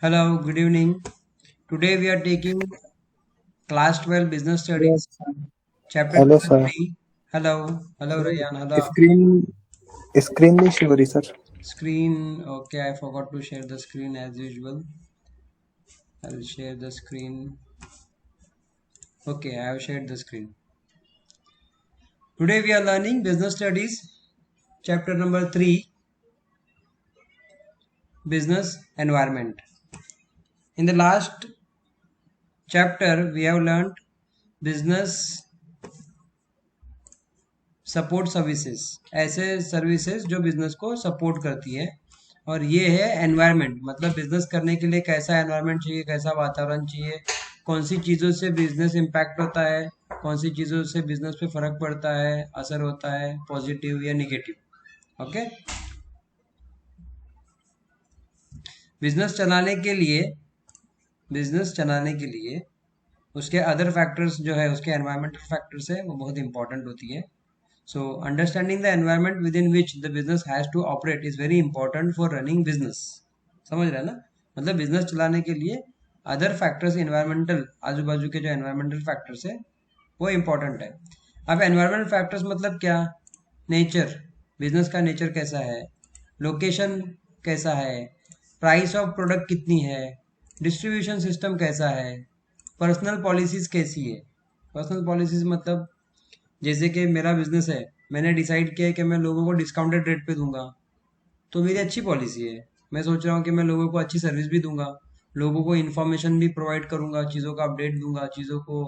Hello, good evening. Today we are taking class 12 business Yes, studies, sir. chapter Hello, number sir. 3. Hello Ryan, hello. Screen भी show रही sir. Screen, okay, I forgot to share the screen as usual. I'll share the screen. Okay, I have shared the screen. Today we are learning business studies, chapter number 3, business environment. In the last chapter, we have learned business support services, ऐसे services जो business को support करती है। और ये है environment, मतलब business करने के लिए कैसा एनवायरनमेंट चाहिए, कैसा वातावरण चाहिए, कौन सी चीज़ों से बिजनेस इम्पैक्ट होता है, कौन सी चीज़ों से बिजनेस पे फर्क पड़ता है, असर होता है, पॉजिटिव या निगेटिव। ओके, बिजनेस चलाने के लिए बिजनेस चलाने के लिए उसके अदर फैक्टर्स जो है, उसके एनवायरमेंटल फैक्टर्स है, वो बहुत इंपॉर्टेंट होती है। So understanding the environment within which the business has to operate is very important for running business. समझ रहे हैं ना? मतलब बिजनेस चलाने के लिए अदर फैक्टर्स, इन्वायरमेंटल, आजू बाजू के जो एनवायरमेंटल फैक्टर्स है वो इम्पोर्टेंट है। अब एनवायरमेंटल फैक्टर्स मतलब क्या? नेचर, बिजनेस का नेचर कैसा है, लोकेशन कैसा है, प्राइस ऑफ प्रोडक्ट कितनी है, डिस्ट्रीब्यूशन सिस्टम कैसा है, पर्सनल पॉलिसीज कैसी है। पर्सनल पॉलिसीज मतलब जैसे कि मेरा बिजनेस है, मैंने डिसाइड किया है कि मैं लोगों को डिस्काउंटेड रेट पे दूंगा, तो मेरी अच्छी पॉलिसी है। मैं सोच रहा हूँ कि मैं लोगों को अच्छी सर्विस भी दूंगा, लोगों को इन्फॉर्मेशन भी प्रोवाइड करूंगा, चीज़ों का अपडेट दूंगा, चीज़ों को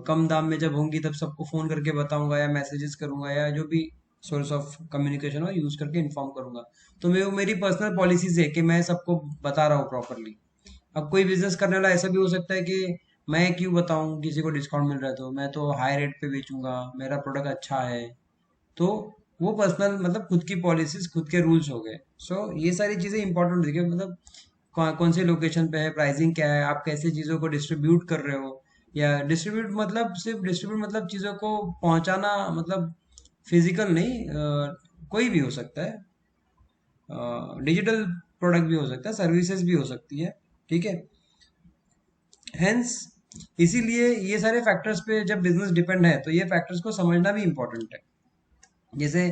कम दाम में जब होंगी तब सबको फ़ोन करके बताऊंगा या मैसेजेस करूंगा या जो भी सोर्स ऑफ कम्युनिकेशन हो यूज़ करके इन्फॉर्म करूंगा। तो मैं वो मेरी पर्सनल पॉलिसीज है कि मैं सबको बता रहा हूँ प्रॉपरली। अब कोई बिजनेस करने वाला ऐसा भी हो सकता है कि मैं क्यों बताऊं, किसी को डिस्काउंट मिल रहा है तो मैं तो हाई रेट पे बेचूंगा, मेरा प्रोडक्ट अच्छा है। तो वो पर्सनल, मतलब खुद की पॉलिसीज, खुद के रूल्स हो गए। सो ये सारी चीज़ें इंपॉर्टेंट होती है, मतलब कौन से लोकेशन पे है, प्राइसिंग क्या है, आप कैसे चीज़ों को डिस्ट्रीब्यूट कर रहे हो। या डिस्ट्रीब्यूट मतलब सिर्फ डिस्ट्रीब्यूट मतलब चीज़ों को पहुंचाना, मतलब फिजिकल नहीं, कोई भी हो सकता है, डिजिटल प्रोडक्ट भी हो सकता है, सर्विसेज भी हो सकती है। ठीक है, हेंस इसीलिए ये सारे फैक्टर्स पे जब बिजनेस डिपेंड है तो ये फैक्टर्स को समझना भी इम्पोर्टेंट है। जैसे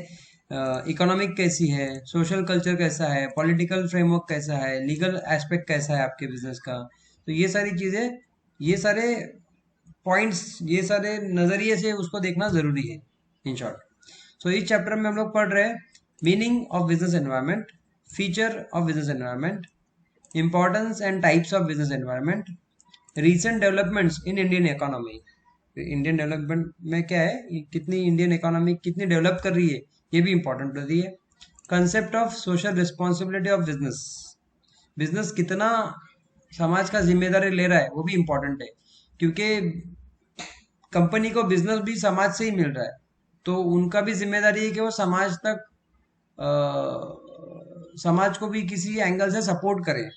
इकोनॉमिक कैसी है, सोशल कल्चर कैसा है, पॉलिटिकल फ्रेमवर्क कैसा है, लीगल एस्पेक्ट कैसा है आपके बिजनेस का। तो ये सारी चीज़ें, ये सारे पॉइंट्स, ये सारे नज़रिए से उसको देखना ज़रूरी है, इन शॉर्ट। सो इस चैप्टर में हम लोग पढ़ रहे हैं meaning of business environment, feature of business environment, importance and types of business environment, recent developments in Indian economy. Indian development में क्या है, ये कितनी इंडियन इकोनॉमी कितनी डेवलप कर रही है, ये भी इंपॉर्टेंट होती है। Concept of social responsibility of business, business कितना समाज का जिम्मेदारी ले रहा है वो भी इंपॉर्टेंट है। क्योंकि कंपनी को बिजनेस भी समाज से ही मिल रहा है, तो उनका भी जिम्मेदारी है कि वो समाज तक, समाज को भी किसी एंगल से सपोर्ट करें।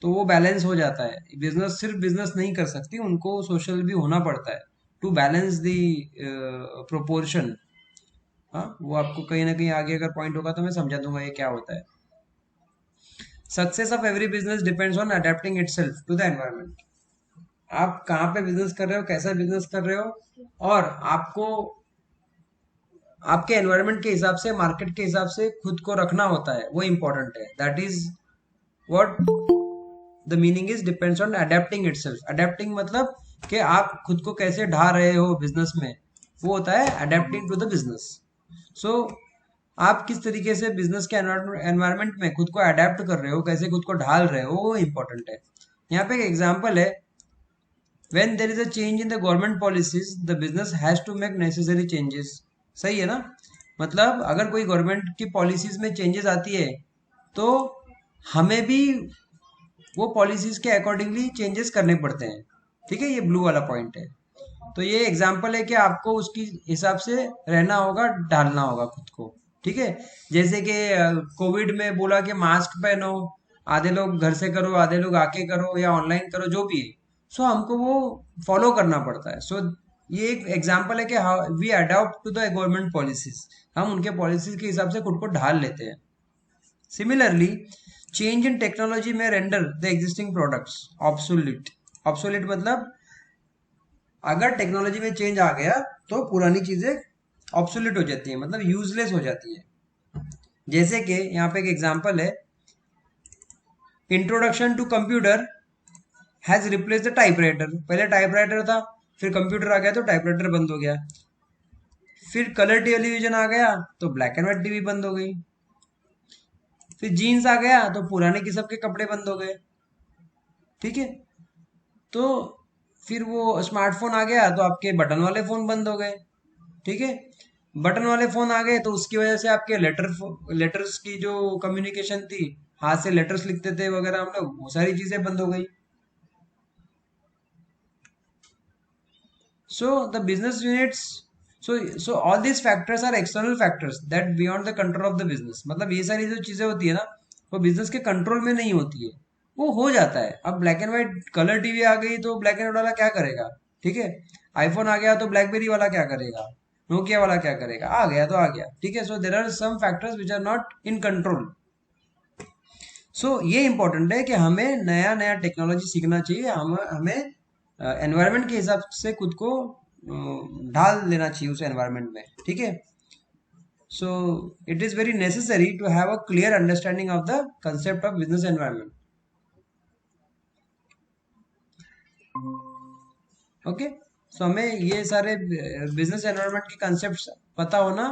तो वो बैलेंस हो जाता है, बिजनेस सिर्फ बिजनेस नहीं कर सकती, उनको सोशल भी होना पड़ता है टू बैलेंस दी प्रोपोर्शन। हाँ, वो आपको कहीं ना कहीं आगे अगर पॉइंट होगा तो मैं समझा दूंगा ये क्या होता है। Success of every business depends on adapting itself to the environment. आप कहाँ पे बिजनेस कर रहे हो, कैसा बिजनेस कर रहे हो, और आपको आपके एनवायरनमेंट के हिसाब से, मार्केट के हिसाब से खुद को रखना होता है, वो इंपॉर्टेंट है। That is what the meaning is depends on adapting itself. Adapting मतलब कि आप खुद को कैसे ढा रहे हो बिजनेस में, वो होता है अडेप्टिंग टू द बिजनेस। सो आप किस तरीके से बिजनेस के एनवायरनमेंट में खुद को अडेप्ट कर रहे हो, कैसे खुद को ढाल रहे हो, वो इंपॉर्टेंट है। यहाँ पे एक एग्जांपल है, when there is a change in the government policies the business has to make necessary changes. सही है ना? मतलब अगर कोई गवर्नमेंट की पॉलिसीज में चेंजेस आती है तो हमें भी वो पॉलिसीज के अकॉर्डिंगली चेंजेस करने पड़ते हैं। ठीक है, ये ब्लू वाला पॉइंट है। तो ये एग्जाम्पल है कि आपको उसकी हिसाब से रहना होगा, डालना होगा खुद को। ठीक है, जैसे कि कोविड में बोला कि मास्क पहनो, आधे लोग घर से करो, आधे लोग आके करो या ऑनलाइन करो, जो भी है। सो हमको वो फॉलो करना पड़ता है। सो ये एक एग्जाम्पल है कि how we adopt to the government policies, हम उनके पॉलिसीज के हिसाब से खुद को ढाल लेते हैं। सिमिलरली चेंज इन टेक्नोलॉजी में render the existing products absolute. Absolute मतलब अगर टेक्नोलॉजी में चेंज आ गया तो पुरानी चीजें ऑब्सोल्यूट हो जाती है, मतलब यूजलेस हो जाती है। जैसे कि यहाँ पे एक एग्जांपल है, introduction to computer has replace the typewriter. पहले टाइपराइटर था, फिर कंप्यूटर आ गया तो टाइपराइटर बंद हो गया। फिर कलर टेलीविजन आ गया तो ब्लैक एंड व्हाइट टीवी बंद हो गई। फिर जीन्स आ गया तो पुराने किस्म के कपड़े बंद हो गए। ठीक है, तो फिर वो स्मार्टफोन आ गया तो आपके बटन वाले फोन बंद हो गए। ठीक है, बटन वाले फोन आ गए तो उसकी वजह से आपके लेटर्स की जो कम्युनिकेशन थी, हाथ से लेटर्स लिखते थे वगैरह हम लोग, वो सारी चीजें बंद हो गई। So the business units, so all these factors are external factors that beyond the control of the business। मतलब ये सारी जो चीजें होती है ना, वो बिजनेस के कंट्रोल में नहीं होती है, वो हो जाता है। अब black and white colour TV आ गई तो ब्लैक एंड व्हाइट वाला क्या करेगा? ठीक है, आईफोन आ गया तो ब्लैकबेरी वाला क्या करेगा? नोकिया वाला क्या करेगा? आ गया तो आ गया। ठीक है, so there are some factors which are not in control. So ये इंपॉर्टेंट है कि हमें नया नया टेक्नोलॉजी सीखना चाहिए, हमें एनवायरनमेंट के हिसाब से खुद को ढाल लेना चाहिए उस एनवायरनमेंट में। ठीक है, so it is very necessary to have a clear understanding of the concept of business environment. Okay, so हमें ये सारे बिजनेस एनवायरनमेंट के कंसेप्ट पता होना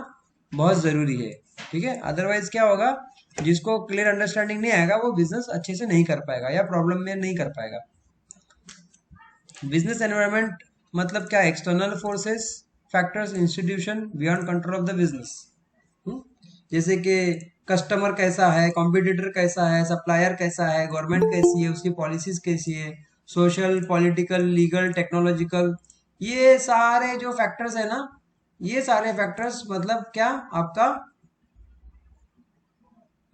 बहुत ज़रूरी है। ठीक है, अदरवाइज क्या होगा, जिसको क्लियर अंडरस्टैंडिंग नहीं आएगा वो बिजनेस अच्छे से नहीं कर पाएगा या प्रॉब्लम में नहीं कर पाएगा। बिजनेस एनवायरनमेंट मतलब क्या? External forces, factors, institution beyond control of the business. जैसे कि कस्टमर कैसा है, कॉम्पिटिटर कैसा है, सप्लायर कैसा है, गवर्नमेंट कैसी है, उसकी पॉलिसीज कैसी है, सोशल, पॉलिटिकल, लीगल, टेक्नोलॉजिकल, ये सारे जो फैक्टर्स है ना, ये सारे फैक्टर्स मतलब क्या? आपका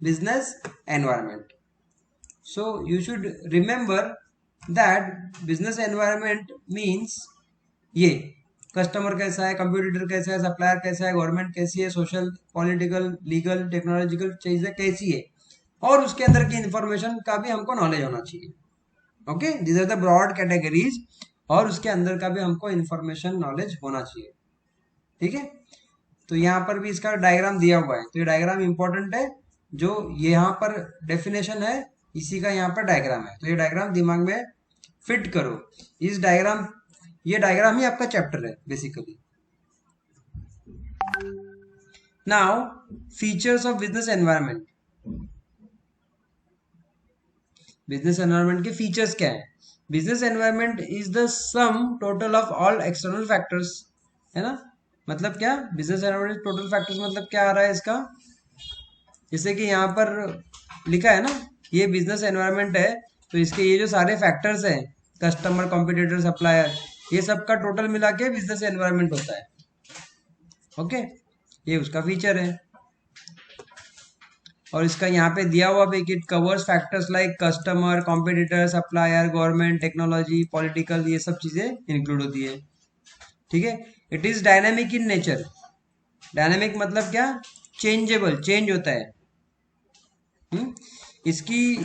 business environment. So you should remember that business environment means ये कस्टमर कैसा है, कंप्यूटर कैसा है, सप्लायर कैसा है, गवर्नमेंट कैसी है, सोशल, पॉलिटिकल, लीगल, टेक्नोलॉजिकल चीजें कैसी है, और उसके अंदर की इंफॉर्मेशन का भी हमको नॉलेज होना चाहिए। Okay, this are the broad categories, और उसके अंदर का भी हमको इंफॉर्मेशन नॉलेज होना चाहिए। ठीक है, तो यहाँ पर भी इसका डायग्राम दिया हुआ है, तो ये डायग्राम इंपॉर्टेंट है। जो ये यहाँ पर डेफिनेशन है, इसी का यहाँ पर डायग्राम है, तो ये डायग्राम दिमाग में फिट करो। इस डायग्राम, ये डायग्राम ही आपका चैप्टर है basically. Now features of business environment. Business environment के फीचर्स क्या है? Business environment is the sum total of all external factors, है ना? मतलब क्या? बिजनेस एनवायरनमेंट टोटल फैक्टर्स मतलब क्या आ रहा है इसका? जैसे कि यहाँ पर लिखा है ना, ये बिजनेस एनवायरनमेंट है, तो इसके ये जो सारे फैक्टर्स हैं, कस्टमर, कॉम्पिटिटर, सप्लायर, ये सब का टोटल मिला के बिजनेस एनवायरनमेंट होता है। ओके, ये उसका फीचर है। और इसका यहाँ पे दिया हुआ भी कि it covers factors like customer, competitor, supplier, government, technology, political, ये सब चीजें इंक्लूड होती है। ठीक है, it is dynamic in nature. Dynamic मतलब क्या? चेंजेबल, चेंज होता है। इसकी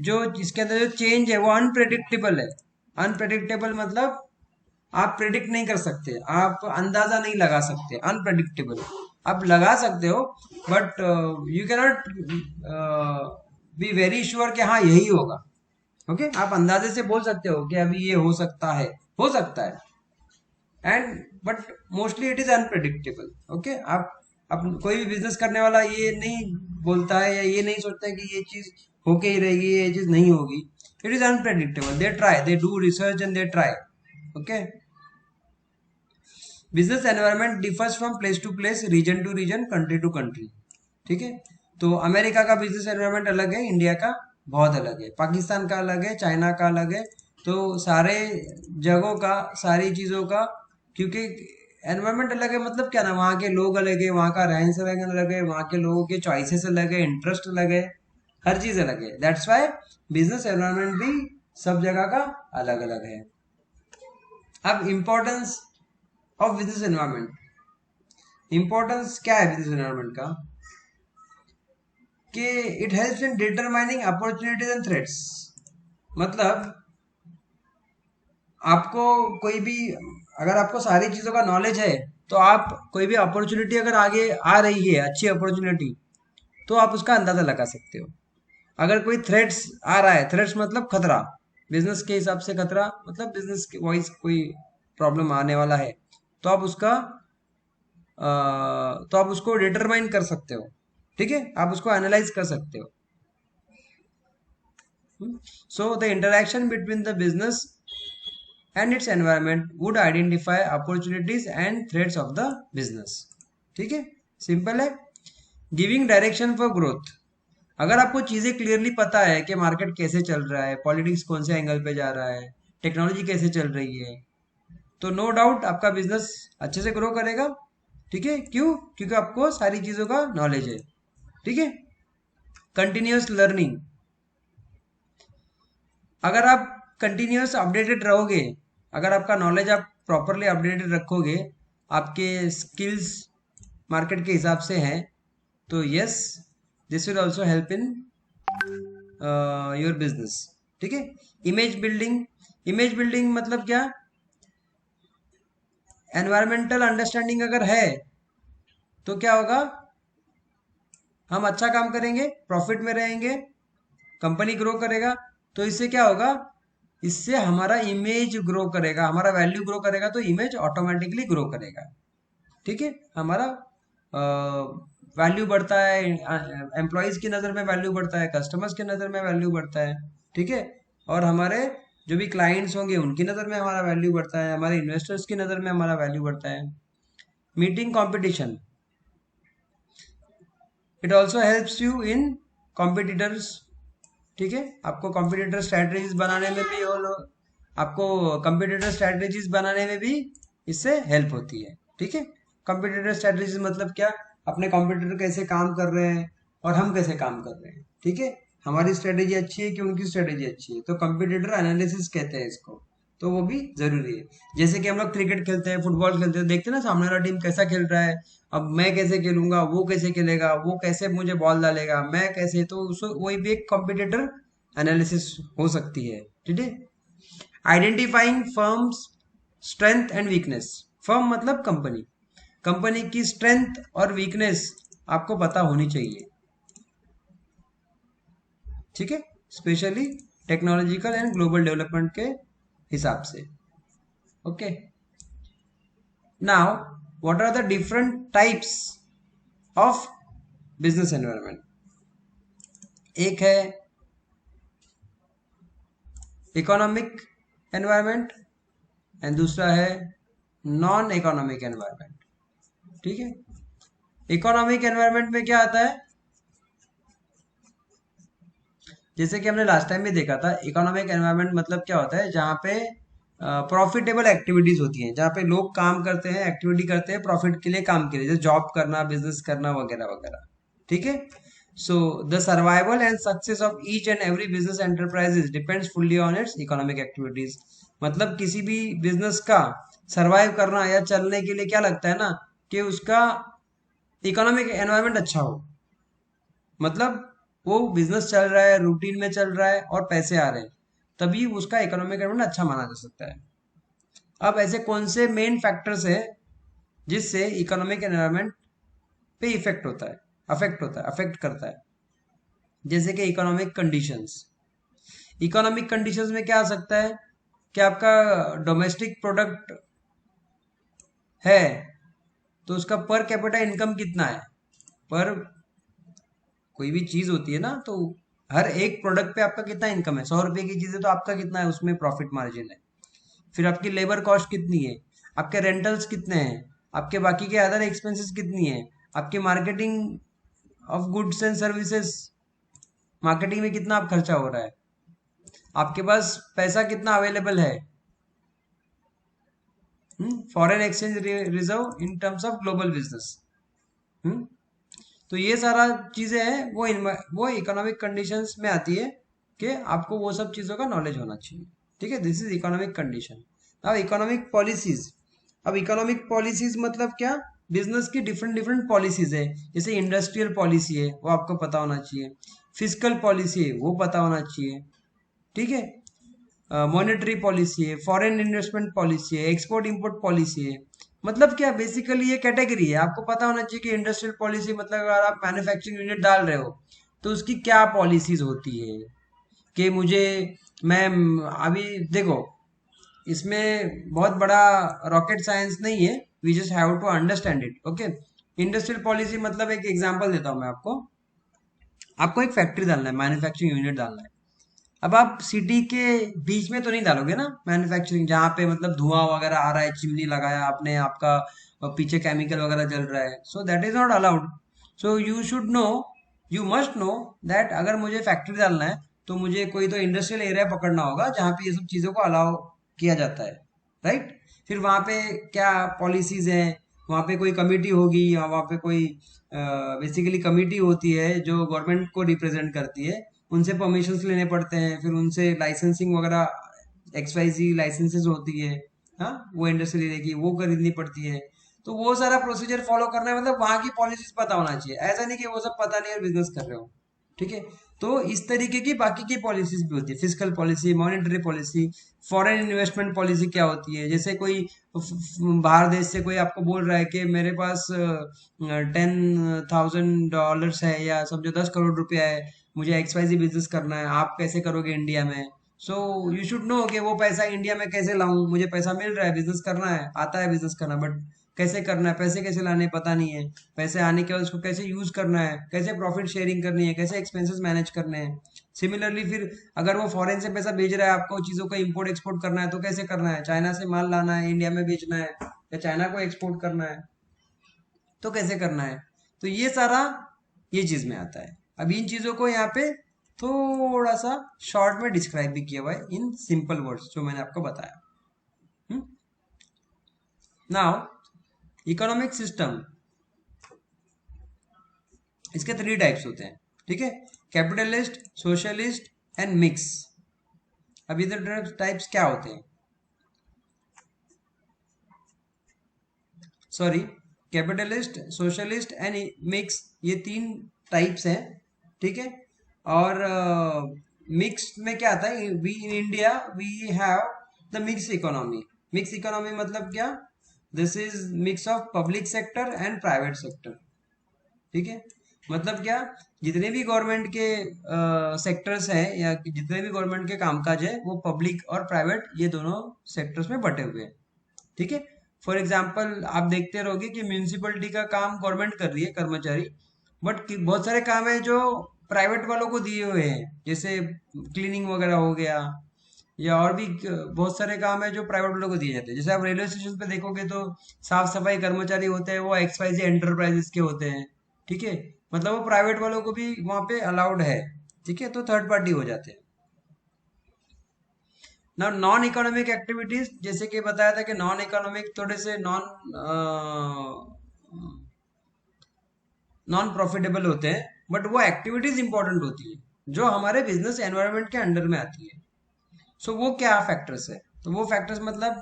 जो, इसके अंदर जो चेंज है वो अनप्रेडिक्टेबल है। अनप्रेडिक्टेबल मतलब आप प्रेडिक्ट नहीं कर सकते, आप अंदाजा नहीं लगा सकते, अनप्रेडिक्टेबल। आप लगा सकते हो but you cannot be very sure कि हाँ यही होगा। ओके, आप अंदाजे से बोल सकते हो कि अभी ये हो सकता है, हो सकता है, and but mostly it is unpredictable. Okay, आप कोई भी बिजनेस करने वाला ये नहीं बोलता है या ये नहीं सोचता है कि ये चीज होके ही रहेगी, ये चीज नहीं होगी। It is unpredictable, they try, they do research and they try. Okay, business environment differs from place to place, region to region, country to country. ठीक है, तो अमेरिका का बिजनेस एनवायरनमेंट अलग है, इंडिया का बहुत अलग है, पाकिस्तान का अलग है, चाइना का अलग है। तो सारे जगहों का, सारी चीज़ों का, क्योंकि एनवायरनमेंट अलग है मतलब क्या ना, वहाँ के लोग अलग है, वहाँ का रहन सहन अलग है, वहाँ के लोगों के चॉइसेस अलग है, इंटरेस्ट अलग है, हर चीज़ अलग है। दैट्स वाई बिजनेस एनवायरनमेंट भी सब जगह का अलग अलग है। अब importance of business environment. Importance क्या है बिजनेस एनवायरनमेंट का? कि it helps in determining opportunities and threats. मतलब आपको कोई भी, अगर आपको सारी चीज़ों का नॉलेज है तो आप कोई भी अपॉर्चुनिटी अगर आगे आ रही है, अच्छी अपॉर्चुनिटी, तो आप उसका अंदाज़ा लगा सकते हो। अगर कोई थ्रेट्स आ रहा है, थ्रेट्स मतलब खतरा, बिजनेस के हिसाब से खतरा मतलब बिजनेस के वाइज कोई प्रॉब्लम आने वाला है, तो आप उसका तो आप उसको डिटरमाइन कर सकते हो। ठीक है, आप उसको एनालाइज कर सकते हो। So the interaction between the business and its environment would identify opportunities and threats of the business। ठीक है, सिंपल है। Giving direction for growth. अगर आपको चीजें क्लियरली पता है कि मार्केट कैसे चल रहा है, पॉलिटिक्स कौन से एंगल पे जा रहा है, टेक्नोलॉजी कैसे चल रही है, तो नो डाउट आपका बिजनेस अच्छे से ग्रो करेगा। ठीक है, क्यों? क्योंकि आपको सारी चीजों का नॉलेज है। ठीक है, कंटिन्यूअस लर्निंग। अगर आप कंटिन्यूअस अपडेटेड रहोगे, अगर आपका नॉलेज आप प्रॉपरली अपडेटेड रखोगे, आपके स्किल्स मार्केट के हिसाब से हैं, तो yes, this will also help in your business. ठीक है, इमेज बिल्डिंग। इमेज बिल्डिंग मतलब क्या? एनवायरमेंटल अंडरस्टैंडिंग अगर है तो क्या होगा? हम अच्छा काम करेंगे, प्रॉफिट में रहेंगे, कंपनी ग्रो करेगा, तो इससे क्या होगा? इससे हमारा इमेज ग्रो करेगा, हमारा वैल्यू ग्रो करेगा, तो इमेज ऑटोमेटिकली ग्रो करेगा। ठीक है, हमारा वैल्यू बढ़ता है, एम्प्लॉयज की नज़र में वैल्यू बढ़ता है, कस्टमर्स की नज़र में वैल्यू बढ़ता है। ठीक है, और हमारे जो भी क्लाइंट्स होंगे उनकी नज़र में हमारा वैल्यू बढ़ता है, हमारे इन्वेस्टर्स की नज़र में हमारा वैल्यू बढ़ता है। Meeting competition. It also helps you in competitors. ठीक है, आपको कॉम्पिटिटर स्ट्रैटेजीज बनाने में भी, और आपको कॉम्पिटिटर स्ट्रैटेजीज बनाने में भी इससे हेल्प होती है। ठीक है, कॉम्पिटिटर स्ट्रैटेजीज मतलब क्या? अपने कॉम्पिटिटर कैसे काम कर रहे हैं और हम कैसे काम कर रहे हैं। ठीक है, हमारी स्ट्रेटेजी अच्छी है कि उनकी स्ट्रेटेजी अच्छी है, तो कंपिटिटर एनालिसिस कहते हैं इसको। तो वो भी जरूरी है। जैसे कि हम लोग क्रिकेट खेलते हैं, फुटबॉल खेलते हैं, देखते हैं ना सामने वाला टीम कैसा खेल रहा है, अब मैं कैसे खेलूंगा, वो कैसे खेलेगा, वो कैसे मुझे बॉल डालेगा, मैं कैसे, तो वही भी एक कॉम्पिटिटर एनालिसिस हो सकती है। ठीक है, identifying firms strength and weakness. Firm मतलब कंपनी, कंपनी की स्ट्रेंथ और वीकनेस आपको पता होनी चाहिए। ठीक है, specially technological and global development के हिसाब से। Okay, now what are the different types of business environment? एक है इकोनॉमिक एनवायरनमेंट एंड दूसरा है नॉन इकोनॉमिक एनवायरनमेंट। ठीक है, इकोनॉमिक एनवायरनमेंट में क्या आता है? जैसे कि हमने लास्ट टाइम भी देखा था, इकोनॉमिक एनवायरनमेंट मतलब क्या होता है? जहाँ पे प्रॉफिटेबल एक्टिविटीज होती हैं, जहाँ पे लोग काम करते हैं, एक्टिविटी करते हैं प्रॉफिट के लिए, काम के लिए, जैसे जॉब करना, बिजनेस करना वगैरह वगैरह। ठीक है, so the survival and success of each and every business enterprises depends fully on it's economic activities. मतलब किसी भी बिजनेस का सरवाइव करना या चलने के लिए क्या लगता है ना, कि उसका इकोनॉमिक एनवायरनमेंट अच्छा हो। मतलब वो बिजनेस चल रहा है, रूटीन में चल रहा है और पैसे आ रहे हैं, तभी उसका इकोनॉमिक एनवायरनमेंट अच्छा माना जा सकता है। अब ऐसे कौन से मेन फैक्टर्स हैं जिससे इकोनॉमिक एनवायरनमेंट पे इफेक्ट होता है, अफेक्ट करता है? जैसे कि इकोनॉमिक कंडीशंस। इकोनॉमिक कंडीशंस में क्या आ सकता है कि आपका डोमेस्टिक प्रोडक्ट है, तो उसका पर कैपिटा इनकम कितना है, पर कोई भी चीज होती है ना, तो हर एक प्रोडक्ट पे आपका कितना इनकम है। 100 रुपए की चीज है तो आपका कितना है उसमें प्रॉफिट मार्जिन है। फिर आपकी लेबर कॉस्ट कितनी है, आपके रेंटल्स कितने हैं, आपके बाकी के अदर एक्सपेंसेस कितनी है, आपकी marketing of goods and services, marketing में कितना आप खर्चा हो रहा है, आपके पास पैसा कितना अवेलेबल है, foreign exchange reserve in terms of global business. तो ये सारा चीजें हैं, वो इकोनॉमिक कंडीशंस में आती है कि आपको वो सब चीजों का नॉलेज होना चाहिए। ठीक है, दिस इज इकोनॉमिक कंडीशन। अब इकोनॉमिक पॉलिसीज। अब इकोनॉमिक पॉलिसीज मतलब क्या? बिजनेस की डिफरेंट डिफरेंट पॉलिसीज है, जैसे इंडस्ट्रियल पॉलिसी है वो आपको पता होना चाहिए, फिजिकल पॉलिसी है वो पता होना चाहिए, ठीक है, मॉनेटरी पॉलिसी है, फॉरेन इन्वेस्टमेंट पॉलिसी है, एक्सपोर्ट इंपोर्ट पॉलिसी है। मतलब क्या, बेसिकली ये कैटेगरी है, आपको पता होना चाहिए कि इंडस्ट्रियल पॉलिसी मतलब अगर आप मैन्युफैक्चरिंग यूनिट डाल रहे हो तो उसकी क्या पॉलिसीज होती है, कि मुझे, मैं अभी देखो, इसमें बहुत बड़ा रॉकेट साइंस नहीं है, we just have to understand it, okay. Industrial policy मतलब, एक एग्जांपल देता हूँ मैं आपको। आपको एक फैक्ट्री डालना है, मैन्युफैक्चरिंग यूनिट डालना है। अब आप सिटी के बीच में तो नहीं डालोगे ना मैन्युफैक्चरिंग, जहाँ पे मतलब धुआं वगैरह आ रहा है, चिमनी लगाया आपने, आपका पीछे केमिकल वगैरह जल रहा है, so that is not allowed. So you should know, you must know that अगर मुझे फैक्ट्री डालना है तो मुझे कोई तो इंडस्ट्रियल एरिया पकड़ना होगा जहाँ पे ये सब चीज़ों को अलाउ किया जाता है, राइट। फिर वहाँ पे क्या पॉलिसीज हैं, वहाँ पे कोई कमिटी होगी, या वहाँ पे कोई बेसिकली कमिटी होती है जो गवर्नमेंट को रिप्रेजेंट करती है, उनसे परमिशंस लेने पड़ते हैं, फिर उनसे लाइसेंसिंग वगैरह XYZ लाइसेंसेस होती है, हाँ, वो इंडस्ट्रियल एरिया की वो खरीदनी पड़ती है। तो वो सारा प्रोसीजर फॉलो करना है, मतलब वहाँ की पॉलिसीज पता होना चाहिए, ऐसा नहीं कि वो सब पता नहीं और बिजनेस कर रहे हो, ठीक है। तो इस तरीके की बाकी की पॉलिसीज भी होती है, physical policy, monetary policy, foreign investment policy क्या होती है, जैसे कोई बाहर देश से कोई आपको बोल रहा है कि मेरे पास $10,000 है, या समझो 10 करोड़ रुपया है, मुझे XYZ बिजनेस करना है, आप कैसे करोगे इंडिया में। सो यू शुड नो कि वो पैसा इंडिया में कैसे लाऊं, मुझे पैसा मिल रहा है, बिजनेस करना है, आता है बिजनेस करना, बट कैसे करना है, पैसे कैसे लाने पता नहीं है, पैसे आने के बाद उसको कैसे यूज करना है, कैसे प्रॉफिट शेयरिंग करनी है, कैसे एक्सपेंसेस मैनेज करने हैं। सिमिलरली फिर अगर वो फॉरेन से पैसा भेज रहा है, आपको चीज़ों को इंपोर्ट एक्सपोर्ट करना है तो कैसे करना है, चाइना से माल लाना है, इंडिया में बेचना है, या चाइना को एक्सपोर्ट करना है तो कैसे करना है। तो ये सारा ये चीज़ में आता है। अब इन चीज़ों को यहाँ पे थोड़ा सा शॉर्ट में डिस्क्राइब भी किया हुआ है इन सिंपल वर्ड्स जो मैंने आपको बताया। नाउ इकोनॉमिक सिस्टम, इसके 3 टाइप्स होते हैं, ठीक है, कैपिटलिस्ट, सोशलिस्ट एंड मिक्स। अब इधर टाइप्स क्या होते हैं, sorry, capitalist, socialist and mix, ये 3 टाइप्स हैं, ठीक है। और मिक्स में क्या आता है, we in India we have the mix economy. Mix economy मतलब क्या, this is mix of public sector and private sector, ठीक है। मतलब क्या, जितने भी गवर्नमेंट के सेक्टर्स हैं, या जितने भी गवर्नमेंट के कामकाज है, वो पब्लिक और प्राइवेट ये दोनों सेक्टर्स में बटे हुए हैं, ठीक है। फॉर एग्जाम्पल आप देखते रहोगे कि म्यूनिसिपलिटी का काम गवर्नमेंट कर रही है, कर्मचारी, बट बहुत सारे काम है जो प्राइवेट वालों को दिए हुए हैं, जैसे क्लीनिंग वगैरह हो गया, या और भी बहुत सारे काम है जो प्राइवेट वालों को दिए जाते हैं। जैसे आप रेलवे स्टेशन पे देखोगे तो साफ सफाई कर्मचारी होते हैं, वो XYZ एंटरप्राइजेस के होते हैं, ठीक है। मतलब वो प्राइवेट वालों को भी वहाँ पे अलाउड है, ठीक है, तो थर्ड पार्टी हो जाते हैं ना। नॉन इकोनॉमिक एक्टिविटीज, जैसे कि बताया था कि नॉन इकोनॉमिक थोड़े से नॉन प्रॉफिटेबल होते हैं, बट वो एक्टिविटीज इंपॉर्टेंट होती है जो हमारे बिजनेस एनवायरनमेंट के अंडर में आती है। सो वो क्या फैक्टर्स है, तो वो फैक्टर्स मतलब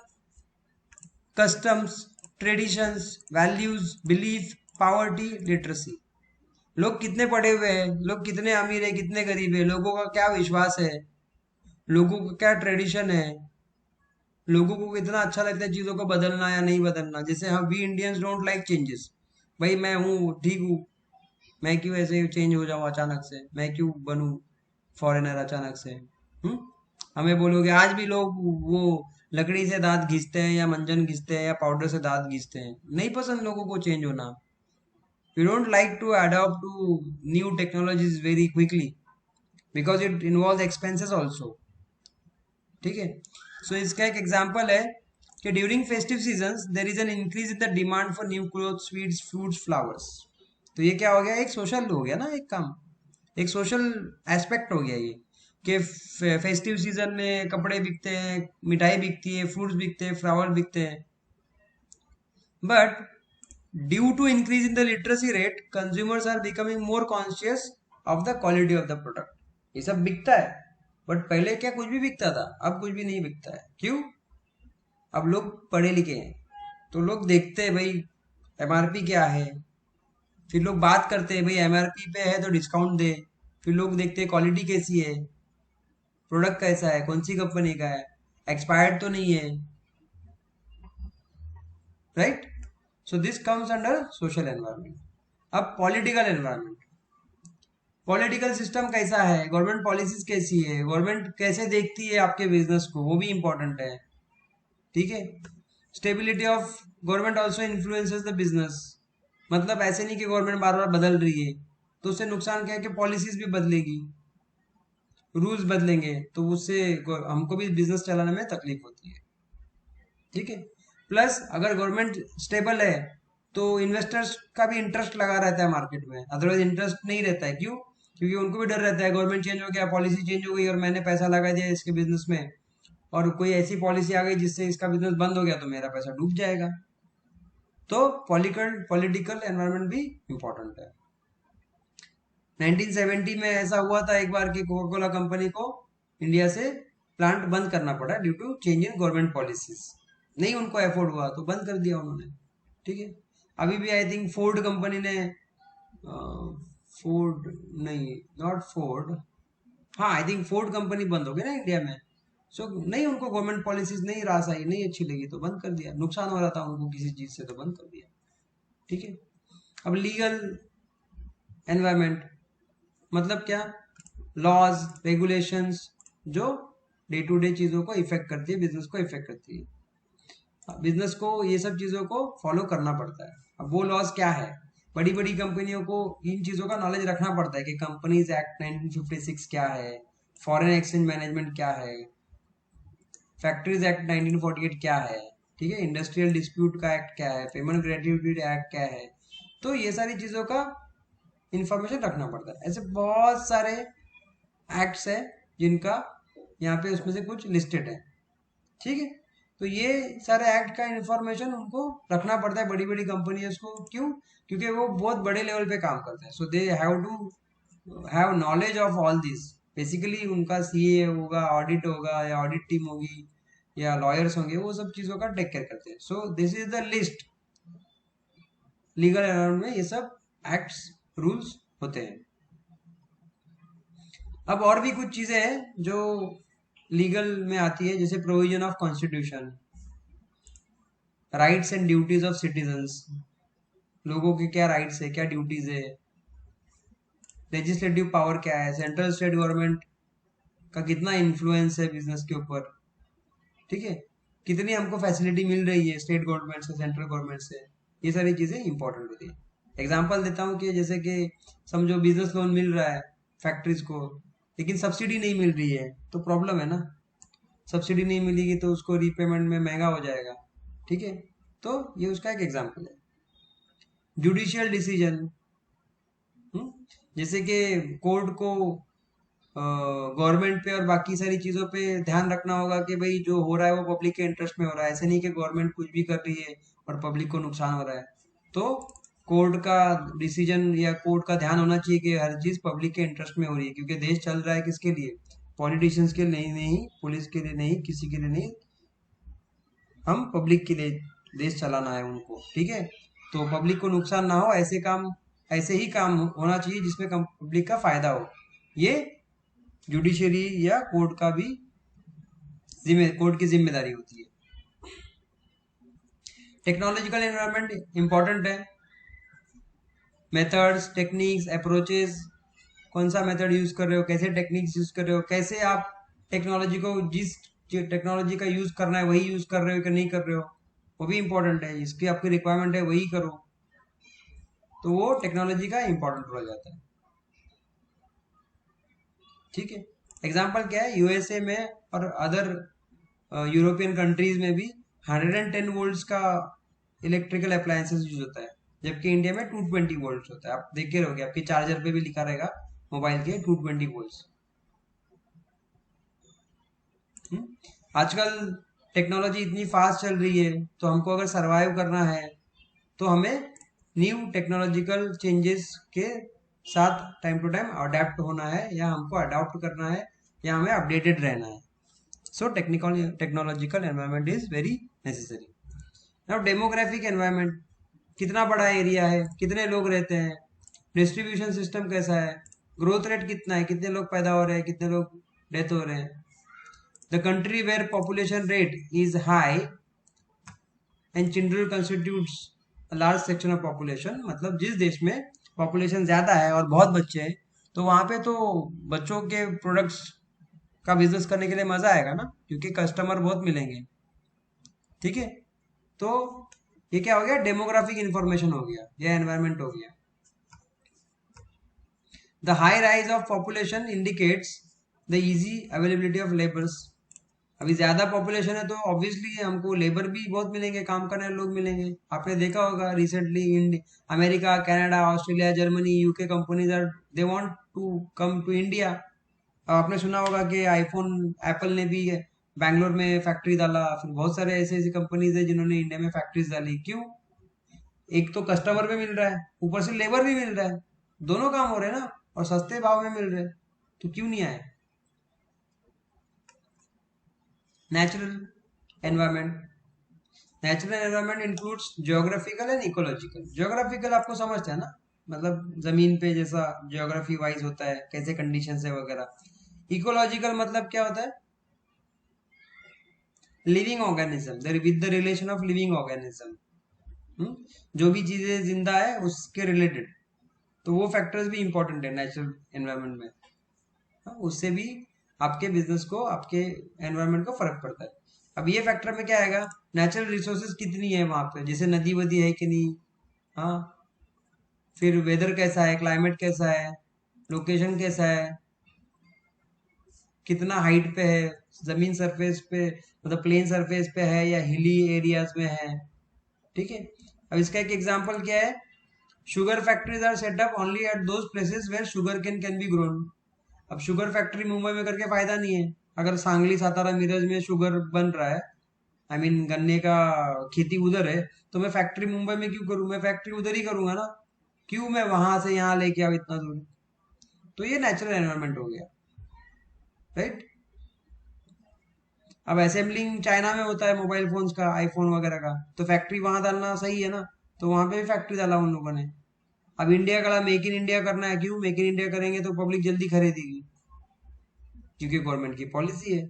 customs, traditions, values, belief, poverty, literacy. लोग कितने पढ़े हुए हैं, लोग कितने अमीर है, कितने गरीब है, लोगों का क्या विश्वास है, लोगों का क्या ट्रेडिशन है, लोगों को कितना अच्छा लगता है चीज़ों को बदलना या नहीं बदलना। जैसे हम we Indians don't like changes, भाई मैं हूँ ठीक हूँ, मैं क्यों ऐसे चेंज हो जाऊँ अचानक से, मैं क्यों बनूँ फॉरेनर अचानक से। हम्म हमें बोलोगे आज भी लोग वो लकड़ी से दांत घिसते हैं, या मंजन घिसते हैं, या पाउडर से दांत घिसते हैं, नहीं पसंद लोगों को चेंज होना। We don't like to adopt to new technologies very quickly, because it involve expenses also, ठीक है। सो इसका एक एग्जांपल है कि during festive seasons there is an increase in the demand for new cloth, sweets, fruits, flowers. तो ये क्या हो गया, एक सोशल हो गया ना, एक काम, एक सोशल एस्पेक्ट हो गया ये, कि फेस्टिव सीजन में कपड़े बिकते हैं, मिठाई बिकती है, फ्रूट्स बिकते हैं, फ्लावर बिकते हैं। But due to increase in the literacy rate, consumers are becoming more conscious of the quality of the product. ये सब बिकता है, बट पहले क्या कुछ भी बिकता था, अब कुछ भी नहीं बिकता है, क्यों, अब लोग पढ़े लिखे हैं, तो लोग देखते हैं भाई एमआरपी क्या है, फिर लोग बात करते हैं भाई एमआरपी पे है तो डिस्काउंट दे, फिर लोग देखते हैं क्वालिटी कैसी है, प्रोडक्ट कैसा है, कौन सी कंपनी का है, एक्सपायर्ड तो नहीं है, right. So this comes under social environment. अब पॉलिटिकल एनवायरनमेंट, पॉलिटिकल सिस्टम कैसा है, गवर्नमेंट पॉलिसीज कैसी है, गवर्नमेंट कैसे देखती है आपके बिजनेस को, वो भी इंपॉर्टेंट है, ठीक है। Stability of government also influences the business, मतलब ऐसे नहीं कि गवर्नमेंट बार बार बदल रही है तो उससे नुकसान क्या है कि पॉलिसीज भी बदलेगी, रूल्स बदलेंगे, तो उससे हमको भी बिजनेस चलाने में तकलीफ होती है, ठीक है। प्लस अगर गवर्नमेंट स्टेबल है तो इन्वेस्टर्स का भी इंटरेस्ट लगा रहता है मार्केट में, अदरवाइज इंटरेस्ट नहीं रहता है, क्यों? क्योंकि उनको भी डर रहता है गवर्नमेंट चेंज हो गया, पॉलिसी चेंज हो गई और मैंने पैसा लगा दिया इसके बिजनेस में, और कोई ऐसी पॉलिसी आ गई जिससे इसका बिजनेस बंद हो गया तो मेरा पैसा डूब जाएगा। तो पॉलिटिकल पॉलिटिकल एनवायरनमेंट भी इम्पोर्टेंट है। 1970 में ऐसा हुआ था एक बार कि कोका कोला कंपनी को इंडिया से प्लांट बंद करना पड़ा due to change in government policies, नहीं उनको अफोर्ड हुआ तो बंद कर दिया उन्होंने, ठीक है। अभी भी आई थिंक फोर्ड कंपनी ने, फोर्ड नहीं, नॉट फोर्ड, हाँ आई थिंक फोर्ड कंपनी बंद हो गई ना इंडिया में। सो नहीं, उनको गवर्नमेंट पॉलिसीज नहीं रास आई, नहीं अच्छी लगी तो बंद कर दिया, नुकसान हो रहा था उनको किसी चीज से तो बंद कर दिया, ठीक है। अब लीगल एनवायरमेंट मतलब क्या, लॉज रेगुलेशंस जो डे टू डे चीजों को इफेक्ट करती है, बिजनेस को इफेक्ट करती है, बिजनेस को ये सब चीजों को फॉलो करना पड़ता है। अब वो लॉज क्या है, बड़ी बड़ी कंपनियों को इन चीजों का नॉलेज रखना पड़ता है कि कंपनीज एक्ट 1956 क्या है, फॉरेन एक्सचेंज मैनेजमेंट क्या है, फैक्ट्रीज एक्ट 1948 क्या है, ठीक है, इंडस्ट्रियल डिस्प्यूट का एक्ट क्या है, पेमेंट ग्रेट्युटी एक्ट क्या है, तो ये सारी चीजों का इंफॉर्मेशन रखना पड़ता है। ऐसे बहुत सारे एक्ट्स है जिनका यहाँ पे उसमें से कुछ लिस्टेड है, ठीक है। तो ये सारे एक्ट का इंफॉर्मेशन उनको रखना पड़ता है बड़ी बड़ी कंपनियों को, क्यों? क्योंकि वो बहुत बड़े लेवल पे काम करते हैं, so they have to have knowledge of all this. Basically उनका सीए होगा, ऑडिट होगा या ऑडिट टीम होगी या लॉयर्स होंगे, वो सब चीजों का टेक केयर करते हैं। सो this is the list, legal environment में ये सब एक्ट्स रूल्स होते हैं। अब और भी कुछ चीजें हैं जो लीगल में आती है, जैसे provision of constitution, rights and duties of citizens, लोगों के क्या राइट्स है क्या ड्यूटीज है, लेजिस्लेटिव पावर क्या है, सेंट्रल स्टेट गवर्नमेंट का कितना इन्फ्लुएंस है बिजनेस के ऊपर, ठीक है, कितनी हमको फैसिलिटी मिल रही है स्टेट गवर्नमेंट से, सेंट्रल गवर्नमेंट से, ये सारी चीजें इंपॉर्टेंट होती है। एग्जाम्पल देता हूँ कि जैसे कि समझो बिजनेस लोन मिल रहा है फैक्ट्रीज को, लेकिन सब्सिडी नहीं मिल रही है तो प्रॉब्लम है ना, सब्सिडी नहीं मिलेगी तो उसको रीपेमेंट में महंगा हो जाएगा, ठीक है। तो ये उसका एक एग्जाम्पल है। जुडिशियल डिसीजन, जैसे कि कोर्ट को गवर्नमेंट पे और बाकी सारी चीजों पे ध्यान रखना होगा कि भाई जो हो रहा है वो पब्लिक के इंटरेस्ट में हो रहा है, ऐसे नहीं कि गवर्नमेंट कुछ भी कर रही है और पब्लिक को नुकसान हो रहा है। तो कोर्ट का डिसीजन या कोर्ट का ध्यान होना चाहिए कि हर चीज पब्लिक के इंटरेस्ट में हो रही है, क्योंकि देश चल रहा है किसके लिए, पॉलिटिशियंस के लिए नहीं, पुलिस के लिए नहीं, किसी के लिए नहीं, हम पब्लिक के लिए देश चलाना है उनको, ठीक है। तो पब्लिक को नुकसान ना हो, ऐसे काम, ऐसे ही काम होना चाहिए जिसमें पब्लिक का फायदा हो, ये जुडिशरी या कोर्ट का भी कोर्ट की जिम्मेदारी होती है। टेक्नोलॉजिकल एनवायरनमेंट इंपॉर्टेंट है, मेथड्स, टेक्निक्स, अप्रोचेस, कौन सा मेथड यूज कर रहे हो, कैसे टेक्निक्स यूज कर रहे हो, कैसे आप टेक्नोलॉजी को, जिस टेक्नोलॉजी का यूज करना है वही यूज कर रहे हो कि नहीं कर रहे हो, वो भी इंपॉर्टेंट है, इसकी आपकी रिक्वायरमेंट है वही करो, तो वो टेक्नोलॉजी का इंपॉर्टेंट रोल जाता है, ठीक है। एग्जाम्पल क्या है, यूएसए में और अदर यूरोपियन कंट्रीज में भी 110 वोल्ट्स का इलेक्ट्रिकल अप्लायंसेस यूज होता है, जबकि इंडिया में 220 वोल्ट्स होता है। आप देख के रहोगे आपके चार्जर पे भी लिखा रहेगा मोबाइल के 220 वोल्ट्स। आजकल टेक्नोलॉजी इतनी फास्ट चल रही है, तो हमको अगर सरवाइव करना है तो हमें न्यू टेक्नोलॉजिकल चेंजेस के साथ टाइम टू टाइम अडेप्ट होना है, या हमको अडॉप्ट करना है, या हमें अपडेटेड रहना है। So technical technological environment is very necessary. Now demographic environment, कितना बड़ा एरिया है, कितने लोग रहते हैं, डिस्ट्रीब्यूशन सिस्टम कैसा है, ग्रोथ रेट कितना है, कितने लोग पैदा हो रहे हैं, कितने लोग डेथ हो रहे हैं. The country where population rate is high and children constitutes large section of population. मतलब जिस देश में पॉपुलेशन ज्यादा है और बहुत बच्चे हैं, तो वहां पे तो बच्चों के प्रोडक्ट्स का बिजनेस करने के लिए मजा आएगा ना, क्योंकि कस्टमर बहुत मिलेंगे. ठीक है. तो ये क्या हो गया, डेमोग्राफिक इंफॉर्मेशन हो गया, ये एनवायरमेंट हो गया. The high rise of population indicates the easy availability of labours. अभी ज्यादा पॉपुलेशन है तो ऑब्वियसली हमको लेबर भी बहुत मिलेंगे, काम करने वाले लोग मिलेंगे. आपने देखा होगा recently America, Canada, Australia, Germany, UK companies are they want to come to India. आपने सुना होगा कि आईफोन, एप्पल ने भी बैंगलोर में फैक्ट्री डाला. फिर बहुत सारे ऐसे ऐसी कंपनीज है जिन्होंने इंडिया में फैक्ट्रीज डाली. क्यों? एक तो कस्टमर भी मिल रहा है, ऊपर से लेबर भी मिल रहा है, दोनों काम हो रहे हैं ना, और सस्ते भाव में मिल रहे हैं, तो क्यों नहीं आए. Natural environment. Natural environment includes geographical and ecological. Geographical आपको समझते हैं ना, मतलब जमीन पे जैसा ज्योग्राफी वाइज होता है, कैसे कंडीशन है वगैरह. इकोलॉजिकल मतलब क्या होता है, living organism, with the relation of living organism. जो भी चीजें जिंदा है उसके रिलेटेड, तो वो फैक्टर्स भी इंपॉर्टेंट है नेचुरल एनवायरनमेंट में. हाँ, उससे भी आपके बिजनेस को, आपके एनवायरनमेंट को फर्क पड़ता है. अब ये फैक्टर में क्या आएगा, नेचुरल रिसोर्सेज कितनी है वहां पे, जैसे नदी वदी है कि नहीं. हाँ. फिर वेदर कैसा है, क्लाइमेट कैसा है, लोकेशन कैसा है, कितना हाइट पे है, जमीन सरफेस पे, मतलब प्लेन सरफेस पे है या हिली एरियाज में है. ठीक है. अब इसका एक एग्जांपल क्या है, sugar factories are set up only at those places where sugar can be grown. अब शुगर फैक्ट्री मुंबई में करके फायदा नहीं है. अगर सांगली, सातारा, मिरज में शुगर बन रहा है, आई मीन गन्ने का खेती उधर है, तो मैं फैक्ट्री मुंबई में क्यों करूं, मैं फैक्ट्री उधर ही करूंगा ना. क्यों मैं वहां से यहाँ लेके आऊं इतना दूर. तो ये नेचुरल एनवायरनमेंट हो गया, राइट. अब असेंबलिंग चाइना में होता है मोबाइल फोन्स का, आईफोन वगैरह का, तो फैक्ट्री वहां डालना सही है ना, तो वहां पे भी फैक्ट्री डाला उन लोगों ने. अब इंडिया का मेक इन इंडिया करना है, क्यों मेक इन इंडिया करेंगे तो पब्लिक जल्दी खरीदेगी, क्योंकि गवर्नमेंट की पॉलिसी है.